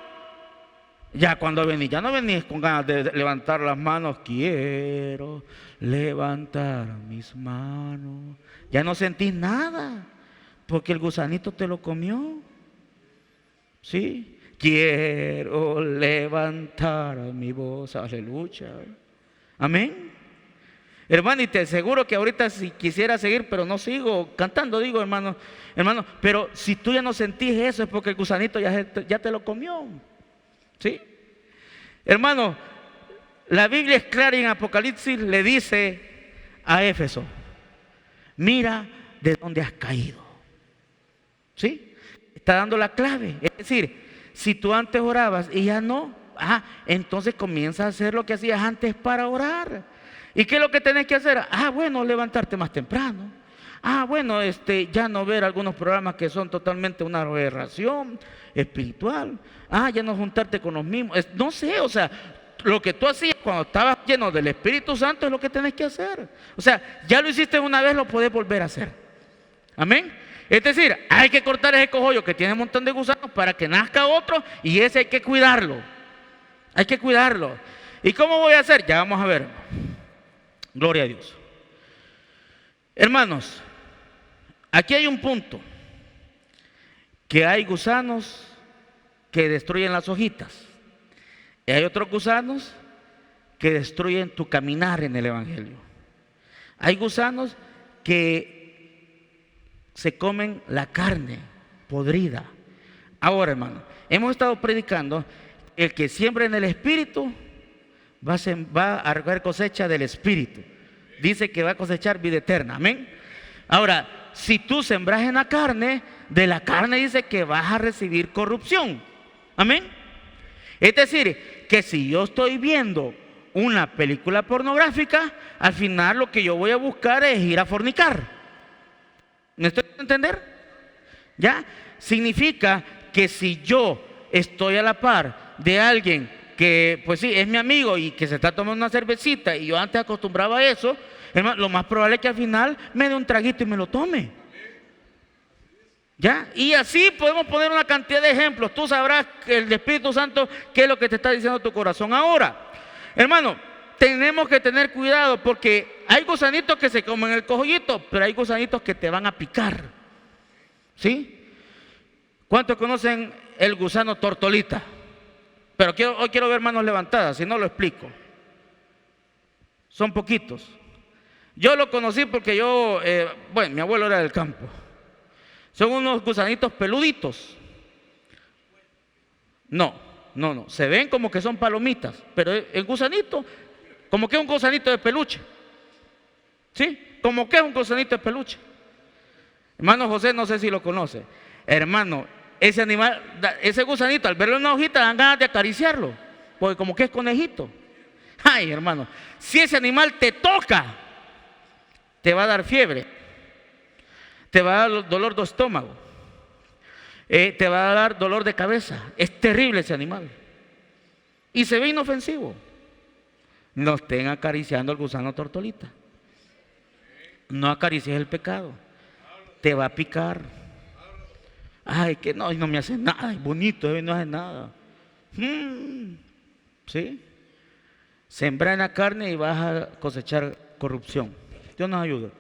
Ya cuando venís, ya no venís con ganas de levantar las manos. Quiero levantar mis manos. Ya no sentís nada, porque el gusanito te lo comió. ¿Sí? Quiero levantar mi voz. Aleluya. Amén. Hermano, y te aseguro que ahorita si quisiera seguir, pero no sigo cantando, digo, hermano, pero si tú ya no sentís eso es porque el gusanito ya te lo comió. ¿Sí? Hermano, la Biblia es clara y en Apocalipsis le dice a Éfeso, mira de dónde has caído. ¿Sí? Está dando la clave. Es decir, si tú antes orabas y ya no, entonces comienza a hacer lo que hacías antes para orar. ¿Y qué es lo que tenés que hacer? Bueno, levantarte más temprano. Bueno, ya no ver algunos programas que son totalmente una aberración espiritual. Ya no juntarte con los mismos. No sé, o sea, lo que tú hacías cuando estabas lleno del Espíritu Santo es lo que tenés que hacer. O sea, ya lo hiciste una vez, lo podés volver a hacer. Amén. Es decir, hay que cortar ese cogollo que tiene un montón de gusanos para que nazca otro, y ese hay que cuidarlo. Hay que cuidarlo. ¿Y cómo voy a hacer? Ya vamos a ver. Gloria a Dios. Hermanos, aquí hay un punto. que hay gusanos que destruyen las hojitas. Y hay otros gusanos que destruyen tu caminar en el Evangelio. Hay gusanos que se comen la carne podrida. Ahora, hermano, hemos estado predicando: el que siembra en el Espíritu va a recoger cosecha del Espíritu. Dice que va a cosechar vida eterna. Amén. Ahora, si tú sembras en la carne, de la carne dice que vas a recibir corrupción. Amén. Es decir, que si yo estoy viendo una película pornográfica, al final lo que yo voy a buscar es ir a fornicar. ¿Me estoy dando a entender? ¿Ya? Significa que si yo estoy a la par de alguien que, pues sí, es mi amigo y que se está tomando una cervecita y yo antes acostumbraba a eso, hermano, lo más probable es que al final me dé un traguito y me lo tome. ¿Ya? Y así podemos poner una cantidad de ejemplos. Tú sabrás que el Espíritu Santo qué es lo que te está diciendo tu corazón ahora. Hermano, tenemos que tener cuidado porque hay gusanitos que se comen el cojollito, pero hay gusanitos que te van a picar. ¿Sí? ¿Cuántos conocen el gusano tortolita? Pero hoy quiero ver manos levantadas, si no lo explico. Son poquitos. Yo lo conocí porque mi abuelo era del campo. Son unos gusanitos peluditos. No, se ven como que son palomitas, pero el gusanito, como que es un gusanito de peluche. ¿Sí? Como que es un gusanito de peluche. Hermano José, no sé si lo conoce. Hermano, ese animal, ese gusanito, al verlo en una hojita, dan ganas de acariciarlo, porque como que es conejito. Ay, hermano, si ese animal te toca, te va a dar fiebre, te va a dar dolor de estómago, te va a dar dolor de cabeza. Es terrible ese animal y se ve inofensivo. No estén acariciando al gusano tortolita. No acaricies el pecado, te va a picar. Ay, que no me hace nada, es bonito, no hace nada. ¿Sí? Sembra en la carne y vas a cosechar corrupción. Dios nos ayude.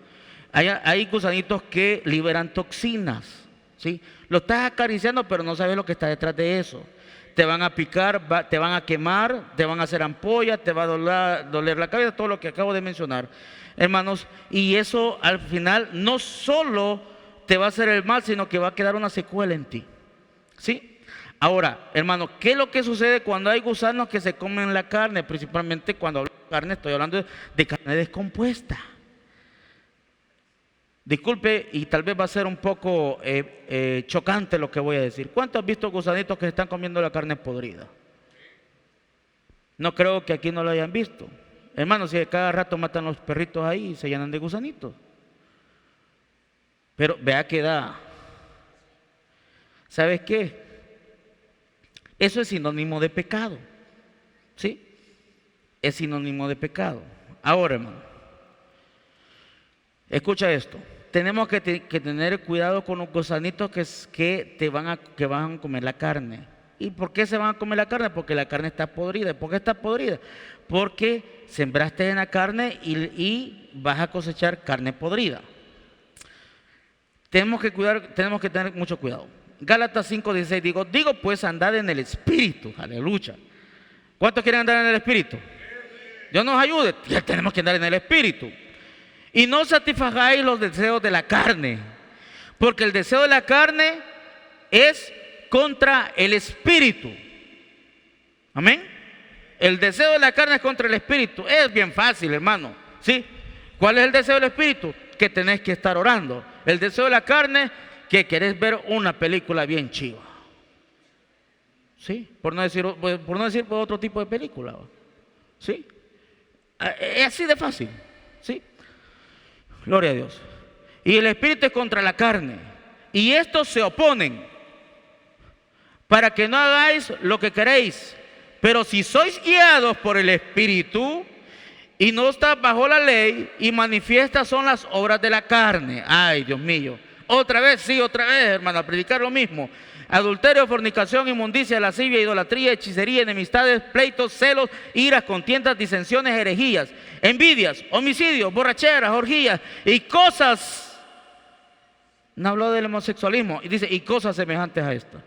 Hay gusanitos que liberan toxinas. ¿Sí? Lo estás acariciando, pero no sabes lo que está detrás de eso. Te van a picar, te van a quemar, te van a hacer ampollas, te va a doler la cabeza, todo lo que acabo de mencionar, hermanos. Y eso al final no solo te va a hacer el mal, sino que va a quedar una secuela en ti. ¿Sí? Ahora, hermano, ¿qué es lo que sucede cuando hay gusanos que se comen la carne? Principalmente cuando hablo de carne, estoy hablando de carne descompuesta. Disculpe, y tal vez va a ser un poco chocante lo que voy a decir. ¿Cuántos han visto gusanitos que se están comiendo la carne podrida? No creo que aquí no lo hayan visto. Hermano, si cada rato matan los perritos ahí y se llenan de gusanitos. Pero vea que da. ¿Sabes qué? Eso es sinónimo de pecado. ¿Sí? Es sinónimo de pecado. Ahora, hermano, escucha esto. Tenemos que tener cuidado con los gusanitos que van a comer la carne. ¿Y por qué se van a comer la carne? Porque la carne está podrida. ¿Por qué está podrida? Porque sembraste en la carne y vas a cosechar carne podrida. Tenemos que tener mucho cuidado. Gálatas 5:16, digo pues andad en el Espíritu. Aleluya. ¿Cuántos quieren andar en el Espíritu? Dios nos ayude. Ya tenemos que andar en el Espíritu. Y no satisfagáis los deseos de la carne, porque el deseo de la carne es contra el Espíritu. Amén. El deseo de la carne es contra el Espíritu. Es bien fácil, hermano. ¿Sí? ¿Cuál es el deseo del Espíritu? Que tenés que estar orando. El deseo de la carne, que querés ver una película bien chiva. ¿Sí? Por no decir otro tipo de película. ¿Sí? Es así de fácil. ¿Sí? Gloria a Dios. Y el Espíritu es contra la carne. Y estos se oponen para que no hagáis lo que queréis. Pero si sois guiados por el Espíritu y no estás bajo la ley, y manifiestas son las obras de la carne. Ay, Dios mío. Otra vez, hermano, a predicar lo mismo. Adulterio, fornicación, inmundicia, lascivia, idolatría, hechicería, enemistades, pleitos, celos, iras, contiendas, disensiones, herejías, envidias, homicidios, borracheras, orgías y cosas No habló del homosexualismo. Y dice, y cosas semejantes a esto.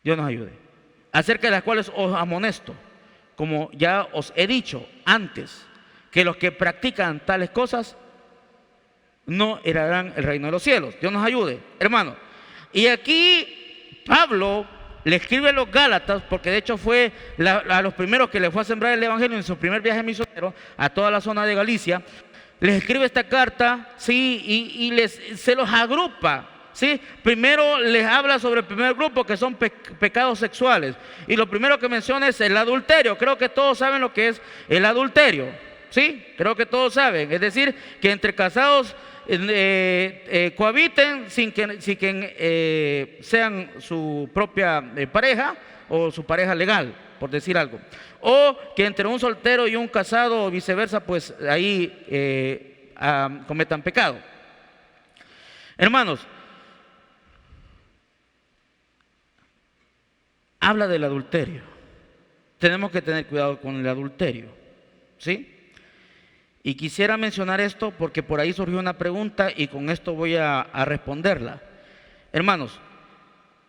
Dios nos ayude. Acerca de las cuales os amonesto, como ya os he dicho antes, que los que practican tales cosas no heredarán el reino de los cielos. Dios nos ayude, hermano. Y aquí Pablo le escribe a los Gálatas, porque de hecho fue a los primeros que le fue a sembrar el evangelio en su primer viaje misionero a toda la zona de Galicia. Les escribe esta carta, sí, y se los agrupa, sí. Primero les habla sobre el primer grupo, que son pecados sexuales, y lo primero que menciona es el adulterio. Creo que todos saben lo que es el adulterio, sí, creo que todos saben. Es decir, que entre casados cohabiten sin que sean su propia pareja o su pareja legal, por decir algo, o que entre un soltero y un casado o viceversa, pues ahí cometan pecado. Hermanos, habla del adulterio. Tenemos que tener cuidado con el adulterio, ¿sí? Y quisiera mencionar esto porque por ahí surgió una pregunta y con esto voy a responderla. Hermanos,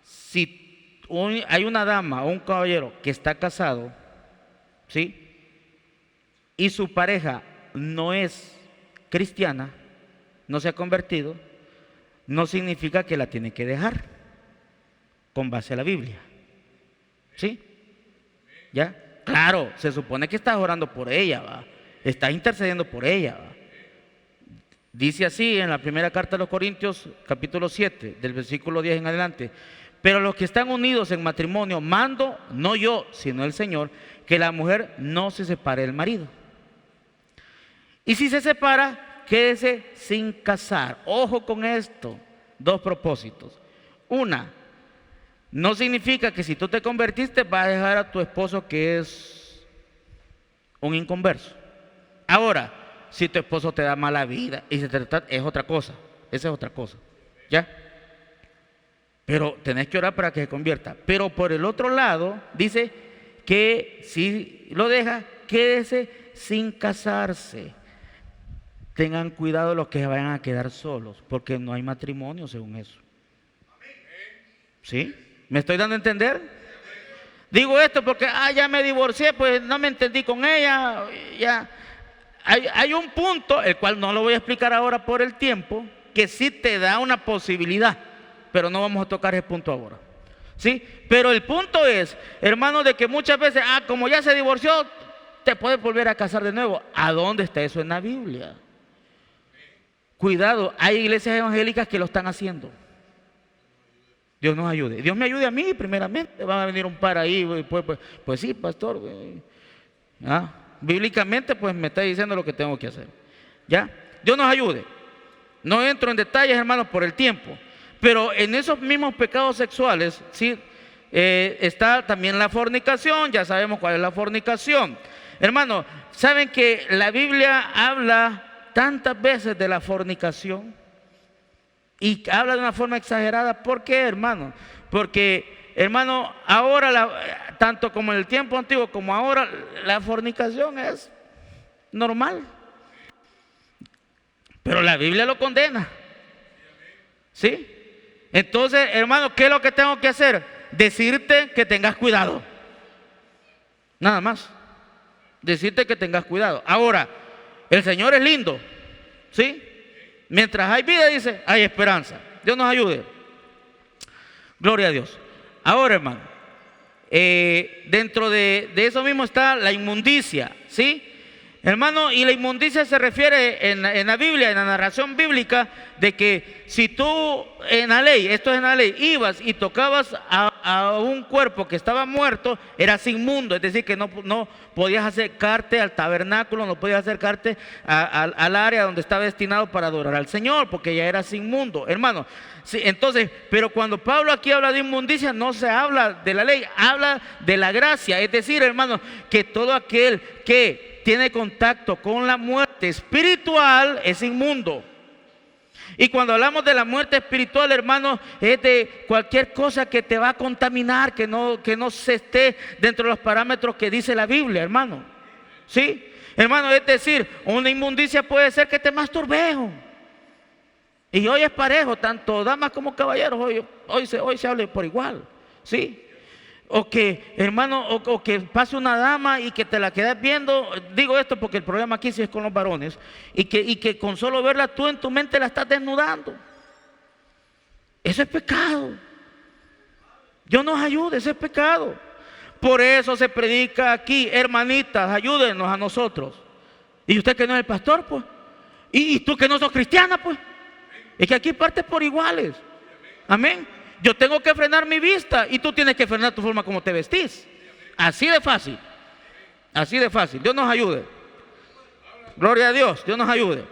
si hay una dama o un caballero que está casado, ¿sí?, y su pareja no es cristiana, no se ha convertido, no significa que la tiene que dejar con base a la Biblia, ¿sí? ¿Ya? Claro, se supone que estás orando por ella, ¿va? Estás intercediendo por ella, ¿va? Dice así en la primera carta a los Corintios, capítulo 7, del versículo 10 en adelante: pero los que están unidos en matrimonio, mando, no yo, sino el Señor, que la mujer no se separe del marido. Y si se separa, quédese sin casar. Ojo con esto, dos propósitos. Una, no significa que si tú te convertiste vas a dejar a tu esposo que es un inconverso. Ahora, si tu esposo te da mala vida y se trata, es otra cosa, esa es otra cosa, ¿ya? Pero tenés que orar para que se convierta. Pero por el otro lado, dice que si lo deja, quédese sin casarse. Tengan cuidado los que se vayan a quedar solos, porque no hay matrimonio según eso. ¿Sí? ¿Me estoy dando a entender? Digo esto porque, ya me divorcié, pues no me entendí con ella, ya. Hay un punto, el cual no lo voy a explicar ahora por el tiempo, que sí te da una posibilidad, pero no vamos a tocar ese punto ahora, ¿sí? Pero el punto es, hermano, de que muchas veces, como ya se divorció, te puedes volver a casar de nuevo. ¿A dónde está eso en la Biblia? Cuidado, hay iglesias evangélicas que lo están haciendo. Dios nos ayude. Dios me ayude a mí primeramente. Van a venir un par ahí, pues sí, pastor. Bíblicamente, pues me está diciendo lo que tengo que hacer. ¿Ya? Dios nos ayude. No entro en detalles, hermanos, por el tiempo. Pero en esos mismos pecados sexuales, ¿sí?, está también la fornicación. Ya sabemos cuál es la fornicación. Hermanos, ¿saben que la Biblia habla tantas veces de la fornicación? Y habla de una forma exagerada. ¿Por qué, hermano? Porque, hermano, ahora, tanto como en el tiempo antiguo como ahora, la fornicación es normal. Pero la Biblia lo condena, ¿sí? Entonces, hermano, ¿qué es lo que tengo que hacer? Decirte que tengas cuidado. Nada más. Decirte que tengas cuidado. Ahora, el Señor es lindo, ¿sí? Mientras hay vida, dice, hay esperanza. Dios nos ayude. Gloria a Dios. Ahora, hermano, dentro de eso mismo está la inmundicia, ¿sí? Hermano, y la inmundicia se refiere en la Biblia, en la narración bíblica, de que si tú en la ley, esto es en la ley, ibas y tocabas a un cuerpo que estaba muerto, eras inmundo. Es decir, que no podías acercarte al tabernáculo, no podías acercarte al área donde estaba destinado para adorar al Señor, porque ya eras inmundo, hermano. Sí, entonces, pero cuando Pablo aquí habla de inmundicia, no se habla de la ley, habla de la gracia. Es decir, hermano, que todo aquel que tiene contacto con la muerte espiritual es inmundo. Y cuando hablamos de la muerte espiritual, hermano, es de cualquier cosa que te va a contaminar, que no se esté dentro de los parámetros que dice la Biblia, hermano. ¿Sí? Hermano, es decir, una inmundicia puede ser que te masturbes. Y hoy es parejo, tanto damas como caballeros, hoy se habla por igual, ¿sí? O que, hermano, o que pase una dama y que te la quedes viendo, digo esto porque el problema aquí sí es con los varones, y que con solo verla tú en tu mente la estás desnudando. Eso es pecado. Dios nos ayude, eso es pecado. Por eso se predica aquí, hermanitas, ayúdenos a nosotros. Y usted que no es el pastor, pues. Y tú que no sos cristiana, pues. Es que aquí partes por iguales. Amén. Yo tengo que frenar mi vista y tú tienes que frenar tu forma como te vestís. Así de fácil. Así de fácil. Dios nos ayude. Gloria a Dios. Dios nos ayude.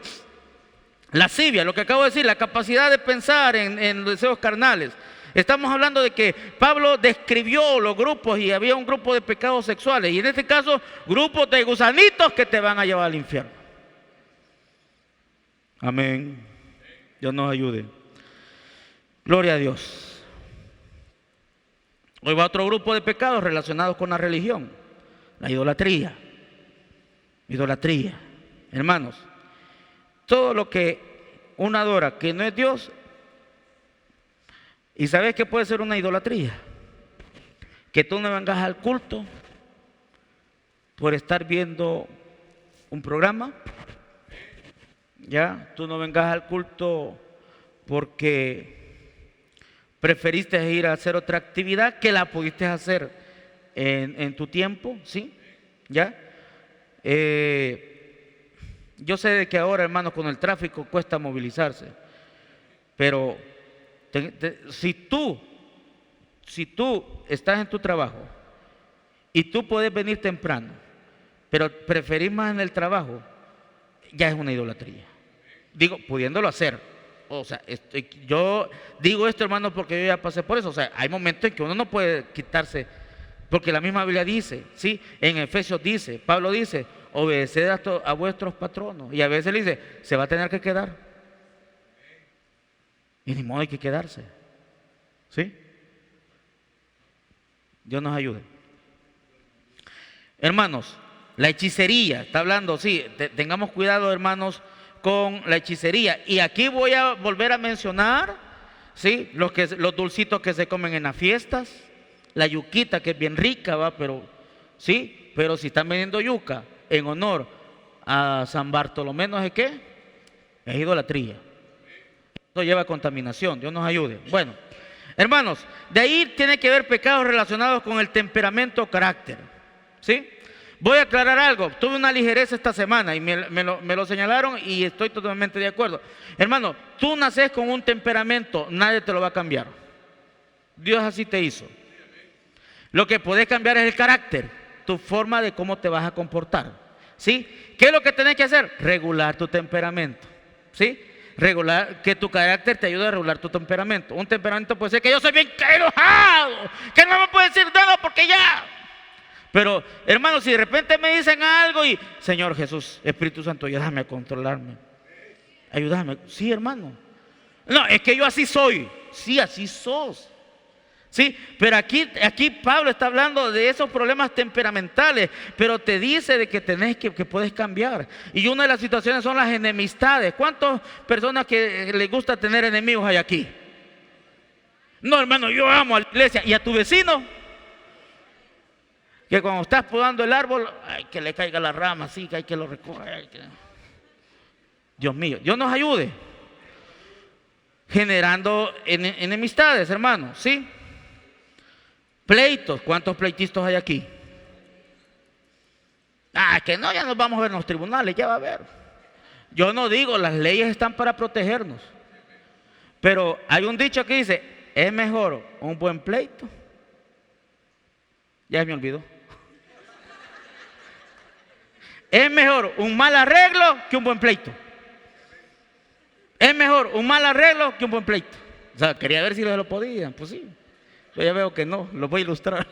Lascivia, lo que acabo de decir, la capacidad de pensar en los deseos carnales. Estamos hablando de que Pablo describió los grupos y había un grupo de pecados sexuales. Y en este caso, grupos de gusanitos que te van a llevar al infierno. Amén. Dios nos ayude. Gloria a Dios. Hoy va otro grupo de pecados relacionados con la religión. La idolatría. Idolatría. Hermanos, todo lo que uno adora que no es Dios. ¿Y sabes qué puede ser una idolatría? Que tú no vengas al culto por estar viendo un programa. Ya, tú no vengas al culto porque preferiste ir a hacer otra actividad que la pudiste hacer en tu tiempo, ¿sí? ¿Ya? Yo sé de que ahora, hermanos, con el tráfico cuesta movilizarse, pero si tú estás en tu trabajo y tú puedes venir temprano, pero preferís más en el trabajo, ya es una idolatría. Digo, pudiéndolo hacer. O sea, yo digo esto, hermano, porque yo ya pasé por eso. O sea, hay momentos en que uno no puede quitarse, porque la misma Biblia dice, ¿sí? En Efesios dice, Pablo dice, obedeced a vuestros patronos. Y a veces le dice, se va a tener que quedar. Y ni modo hay que quedarse. ¿Sí? Dios nos ayude. Hermanos, la hechicería, está hablando, sí, tengamos cuidado, hermanos, con la hechicería. Y aquí voy a volver a mencionar, ¿sí? Los dulcitos que se comen en las fiestas, la yuquita que es bien rica, ¿va? Pero, ¿sí? Pero si están vendiendo yuca en honor a San Bartolomé, ¿no sé qué? Es idolatría. Eso lleva contaminación. Dios nos ayude. Bueno, hermanos, de ahí tiene que ver pecados relacionados con el temperamento o carácter, ¿sí? Voy a aclarar algo. Tuve una ligereza esta semana y me lo señalaron y estoy totalmente de acuerdo. Hermano, tú naces con un temperamento, nadie te lo va a cambiar. Dios así te hizo. Lo que podés cambiar es el carácter, tu forma de cómo te vas a comportar, ¿sí? ¿Qué es lo que tenés que hacer? Regular tu temperamento, ¿sí? Regular, que tu carácter te ayude a regular tu temperamento. Un temperamento puede ser que yo soy bien enojado, que no me puede decir nada porque ya. Pero, hermano, si de repente me dicen algo y, Señor Jesús, Espíritu Santo, ayúdame a controlarme. Ayúdame. Sí, hermano. No, es que yo así soy. Sí, así sos. Sí, pero aquí Pablo está hablando de esos problemas temperamentales, pero te dice de que que puedes cambiar. Y una de las situaciones son las enemistades. ¿Cuántas personas que les gusta tener enemigos hay aquí? No, hermano, yo amo a la iglesia. ¿Y a tu vecino? Que cuando estás podando el árbol, ay, que le caiga la rama, así que hay que lo recoger. Dios mío, Dios nos ayude. Generando enemistades, hermanos, ¿sí? Pleitos, ¿cuántos pleitistas hay aquí? Que no, ya nos vamos a ver en los tribunales, ya va a haber. Yo no digo, las leyes están para protegernos. Pero hay un dicho que dice, es mejor un buen pleito. Ya me olvidó. Es mejor un mal arreglo que un buen pleito. Es mejor un mal arreglo que un buen pleito. O sea, quería ver si lo podían. Pues sí. Yo ya veo que no. Lo voy a ilustrar.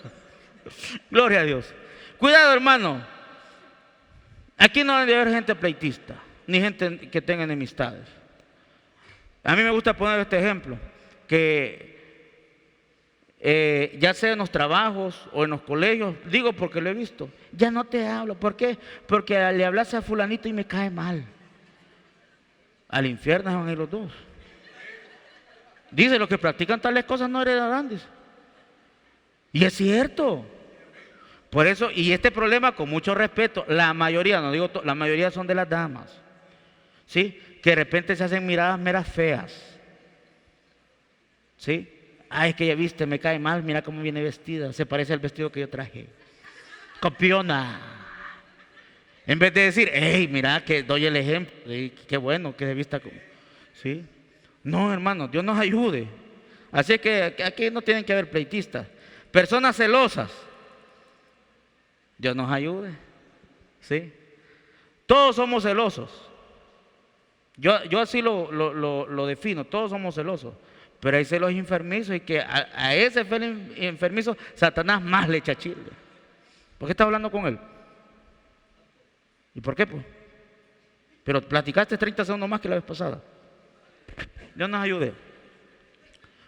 Gloria a Dios. Cuidado, hermano. Aquí no debe haber gente pleitista, ni gente que tenga enemistades. A mí me gusta poner este ejemplo. Que ya sea en los trabajos o en los colegios, digo porque lo he visto, ya no te hablo. ¿Por qué? Porque le hablas a fulanito y me cae mal. Al infierno van a ir los dos. Dice, los que practican tales cosas no heredarán, dice. Y es cierto. Por eso, y este problema, con mucho respeto, la mayoría, no digo la mayoría son de las damas, ¿sí? Que de repente se hacen miradas meras feas, ¿sí? Ay, es que ya viste, me cae mal, mira cómo viene vestida, se parece al vestido que yo traje. Copiona. En vez de decir, hey, mira, que doy el ejemplo, qué bueno que se vista como, ¿sí? No, hermano, Dios nos ayude. Así que aquí no tienen que haber pleitistas. Personas celosas, Dios nos ayude, ¿sí? Todos somos celosos. Yo así lo defino, todos somos celosos. Pero hay celos enfermizos y que a ese celo enfermizo Satanás más le echa chile. ¿Por qué estás hablando con él? ¿Y por qué, pues? Pero platicaste 30 segundos más que la vez pasada. Dios nos ayude.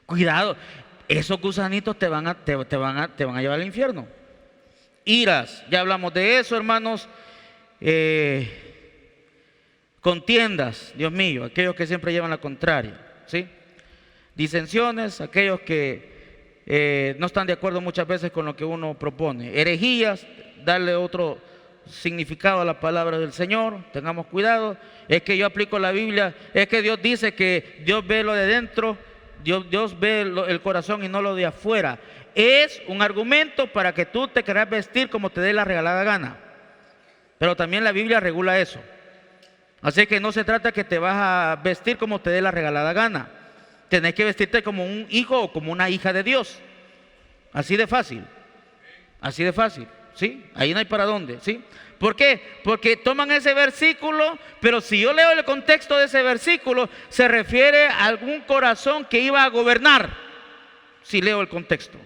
Cuidado, esos gusanitos te van a llevar al infierno. Iras, ya hablamos de eso, hermanos. Contiendas, Dios mío, aquellos que siempre llevan la contraria, ¿sí? Disensiones, aquellos que no están de acuerdo muchas veces con lo que uno propone. Herejías, darle otro significado a la palabra del Señor, tengamos cuidado. Es que yo aplico la Biblia, es que Dios dice que Dios ve lo de dentro, Dios ve el corazón y no lo de afuera. Es un argumento para que tú te quieras vestir como te dé la regalada gana. Pero también la Biblia regula eso. Así que no se trata que te vas a vestir como te dé la regalada gana. Tenés que vestirte como un hijo o como una hija de Dios. Así de fácil. Así de fácil, ¿sí? Ahí no hay para dónde, ¿sí? ¿Por qué? Porque toman ese versículo, pero si yo leo el contexto de ese versículo, se refiere a algún corazón que iba a gobernar. Si leo el contexto.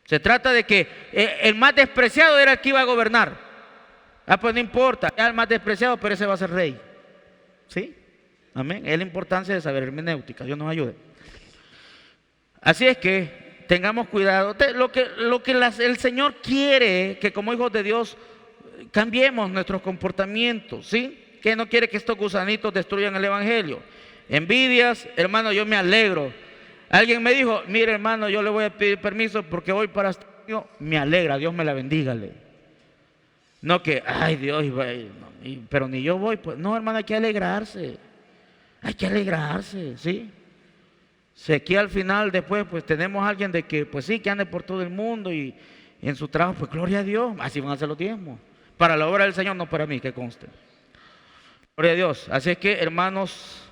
Se trata de que el más despreciado era el que iba a gobernar. Ah, pues no importa, ya el más despreciado, pero ese va a ser rey. ¿Sí? Amén. Es la importancia de saber hermenéutica. Dios nos ayude. Así es que tengamos cuidado. Lo que el Señor quiere que como hijos de Dios cambiemos nuestros comportamientos, ¿sí? Que no quiere que estos gusanitos destruyan el evangelio. Envidias, hermano, yo me alegro. Alguien me dijo, mire hermano, yo le voy a pedir permiso porque voy para me alegra, Dios me la bendiga. No que, ay Dios, pero ni yo voy. Pues no, hermano, hay que alegrarse. Hay que alegrarse, ¿sí? Si aquí al final después pues tenemos a alguien de que pues sí, que ande por todo el mundo y en su trabajo, pues gloria a Dios, así van a ser los diezmos. Para la obra del Señor, no para mí, que conste. Gloria a Dios. Así es que, hermanos,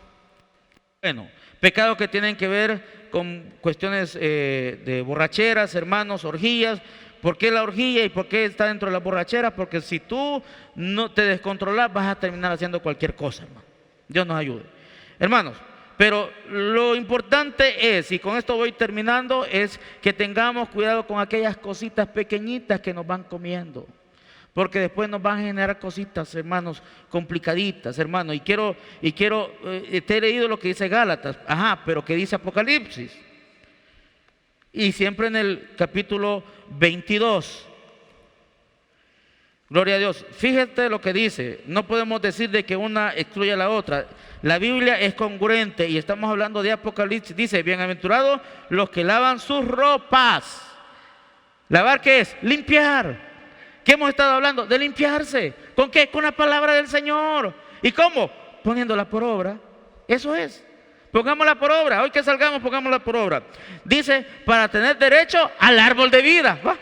bueno, pecados que tienen que ver con cuestiones de borracheras, hermanos, orgías. ¿Por qué la orgía y por qué está dentro de la borrachera? Porque si tú no te descontrolas, vas a terminar haciendo cualquier cosa, hermano. Dios nos ayude. Hermanos, pero lo importante es, y con esto voy terminando, es que tengamos cuidado con aquellas cositas pequeñitas que nos van comiendo. Porque después nos van a generar cositas, hermanos, complicaditas, hermanos. Y quiero te he leído lo que dice Gálatas, pero que dice Apocalipsis. Y siempre en el capítulo 22. Gloria a Dios. Fíjate lo que dice. No podemos decir de que una excluye a la otra. La Biblia es congruente y estamos hablando de Apocalipsis. Dice, bienaventurados los que lavan sus ropas. ¿Lavar qué es? Limpiar. ¿Qué hemos estado hablando? De limpiarse. ¿Con qué? Con la palabra del Señor. ¿Y cómo? Poniéndola por obra. Eso es. Pongámosla por obra. Hoy que salgamos, pongámosla por obra. Dice, para tener derecho al árbol de vida. ¿Va?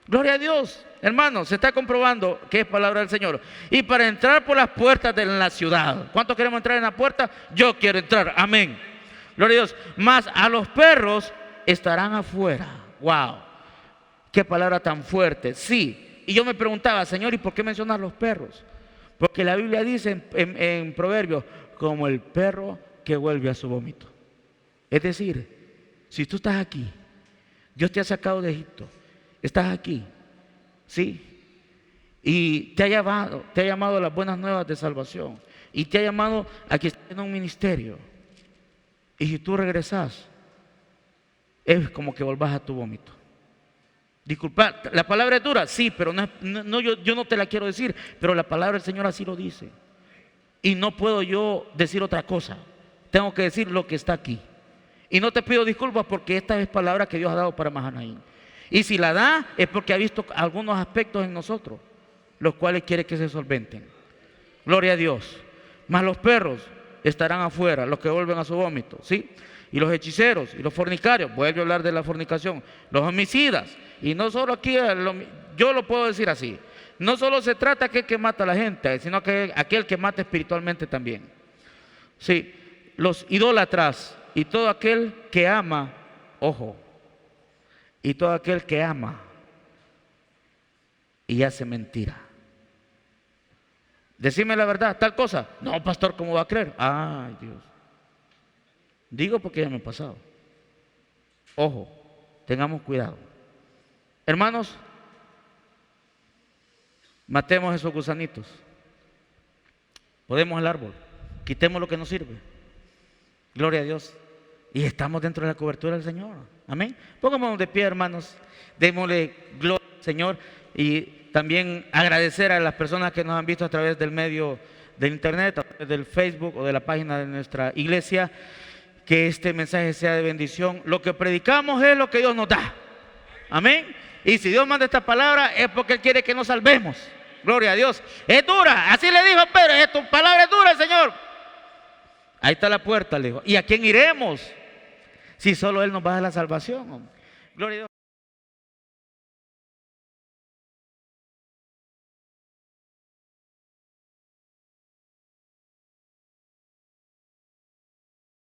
Gloria a Dios. Hermanos, se está comprobando que es palabra del Señor. Y para entrar por las puertas de la ciudad. ¿Cuántos queremos entrar en la puerta? Yo quiero entrar. Amén. Gloria a Dios. Más a los perros estarán afuera. Wow. Qué palabra tan fuerte. Sí. Y yo me preguntaba, Señor, ¿y por qué mencionas los perros? Porque la Biblia dice en Proverbios, como el perro que vuelve a su vómito. Es decir, si tú estás aquí, Dios te ha sacado de Egipto, estás aquí, ¿sí? Y te ha llamado a las buenas nuevas de salvación. Y te ha llamado a que estés en un ministerio. Y si tú regresas, es como que volvás a tu vómito. Disculpa, la palabra es dura, sí, pero yo no te la quiero decir, pero la palabra del Señor así lo dice. Y no puedo yo decir otra cosa. Tengo que decir lo que está aquí. Y no te pido disculpas porque esta es palabra que Dios ha dado para Mahanaim. Y si la da es porque ha visto algunos aspectos en nosotros, los cuales quiere que se solventen. Gloria a Dios. Mas los perros estarán afuera, los que vuelven a su vómito, ¿sí? Y los hechiceros y los fornicarios, vuelve a hablar de la fornicación, los homicidas, y no solo aquí, yo lo puedo decir así, no solo se trata de aquel que mata a la gente, sino que aquel que mata espiritualmente también. Sí, los idólatras y todo aquel que ama, ojo, y todo aquel que ama y hace mentira. Decime la verdad, tal cosa. No, pastor, ¿cómo va a creer? Ay, Dios. Digo porque ya me ha pasado. Ojo, tengamos cuidado. Hermanos, matemos esos gusanitos. Podemos el árbol, quitemos lo que nos sirve. Gloria a Dios. Y estamos dentro de la cobertura del Señor. Amén. Pongámonos de pie, hermanos. Démosle gloria al Señor. Y también agradecer a las personas que nos han visto a través del medio del internet, a través del Facebook o de la página de nuestra iglesia. Que este mensaje sea de bendición. Lo que predicamos es lo que Dios nos da. Amén. Y si Dios manda esta palabra es porque Él quiere que nos salvemos. Gloria a Dios. Es dura. Así le dijo Pedro. Tu palabra es dura, Señor. Ahí está la puerta, le dijo. ¿Y a quién iremos? Si solo Él nos va a dar la salvación. Gloria a Dios.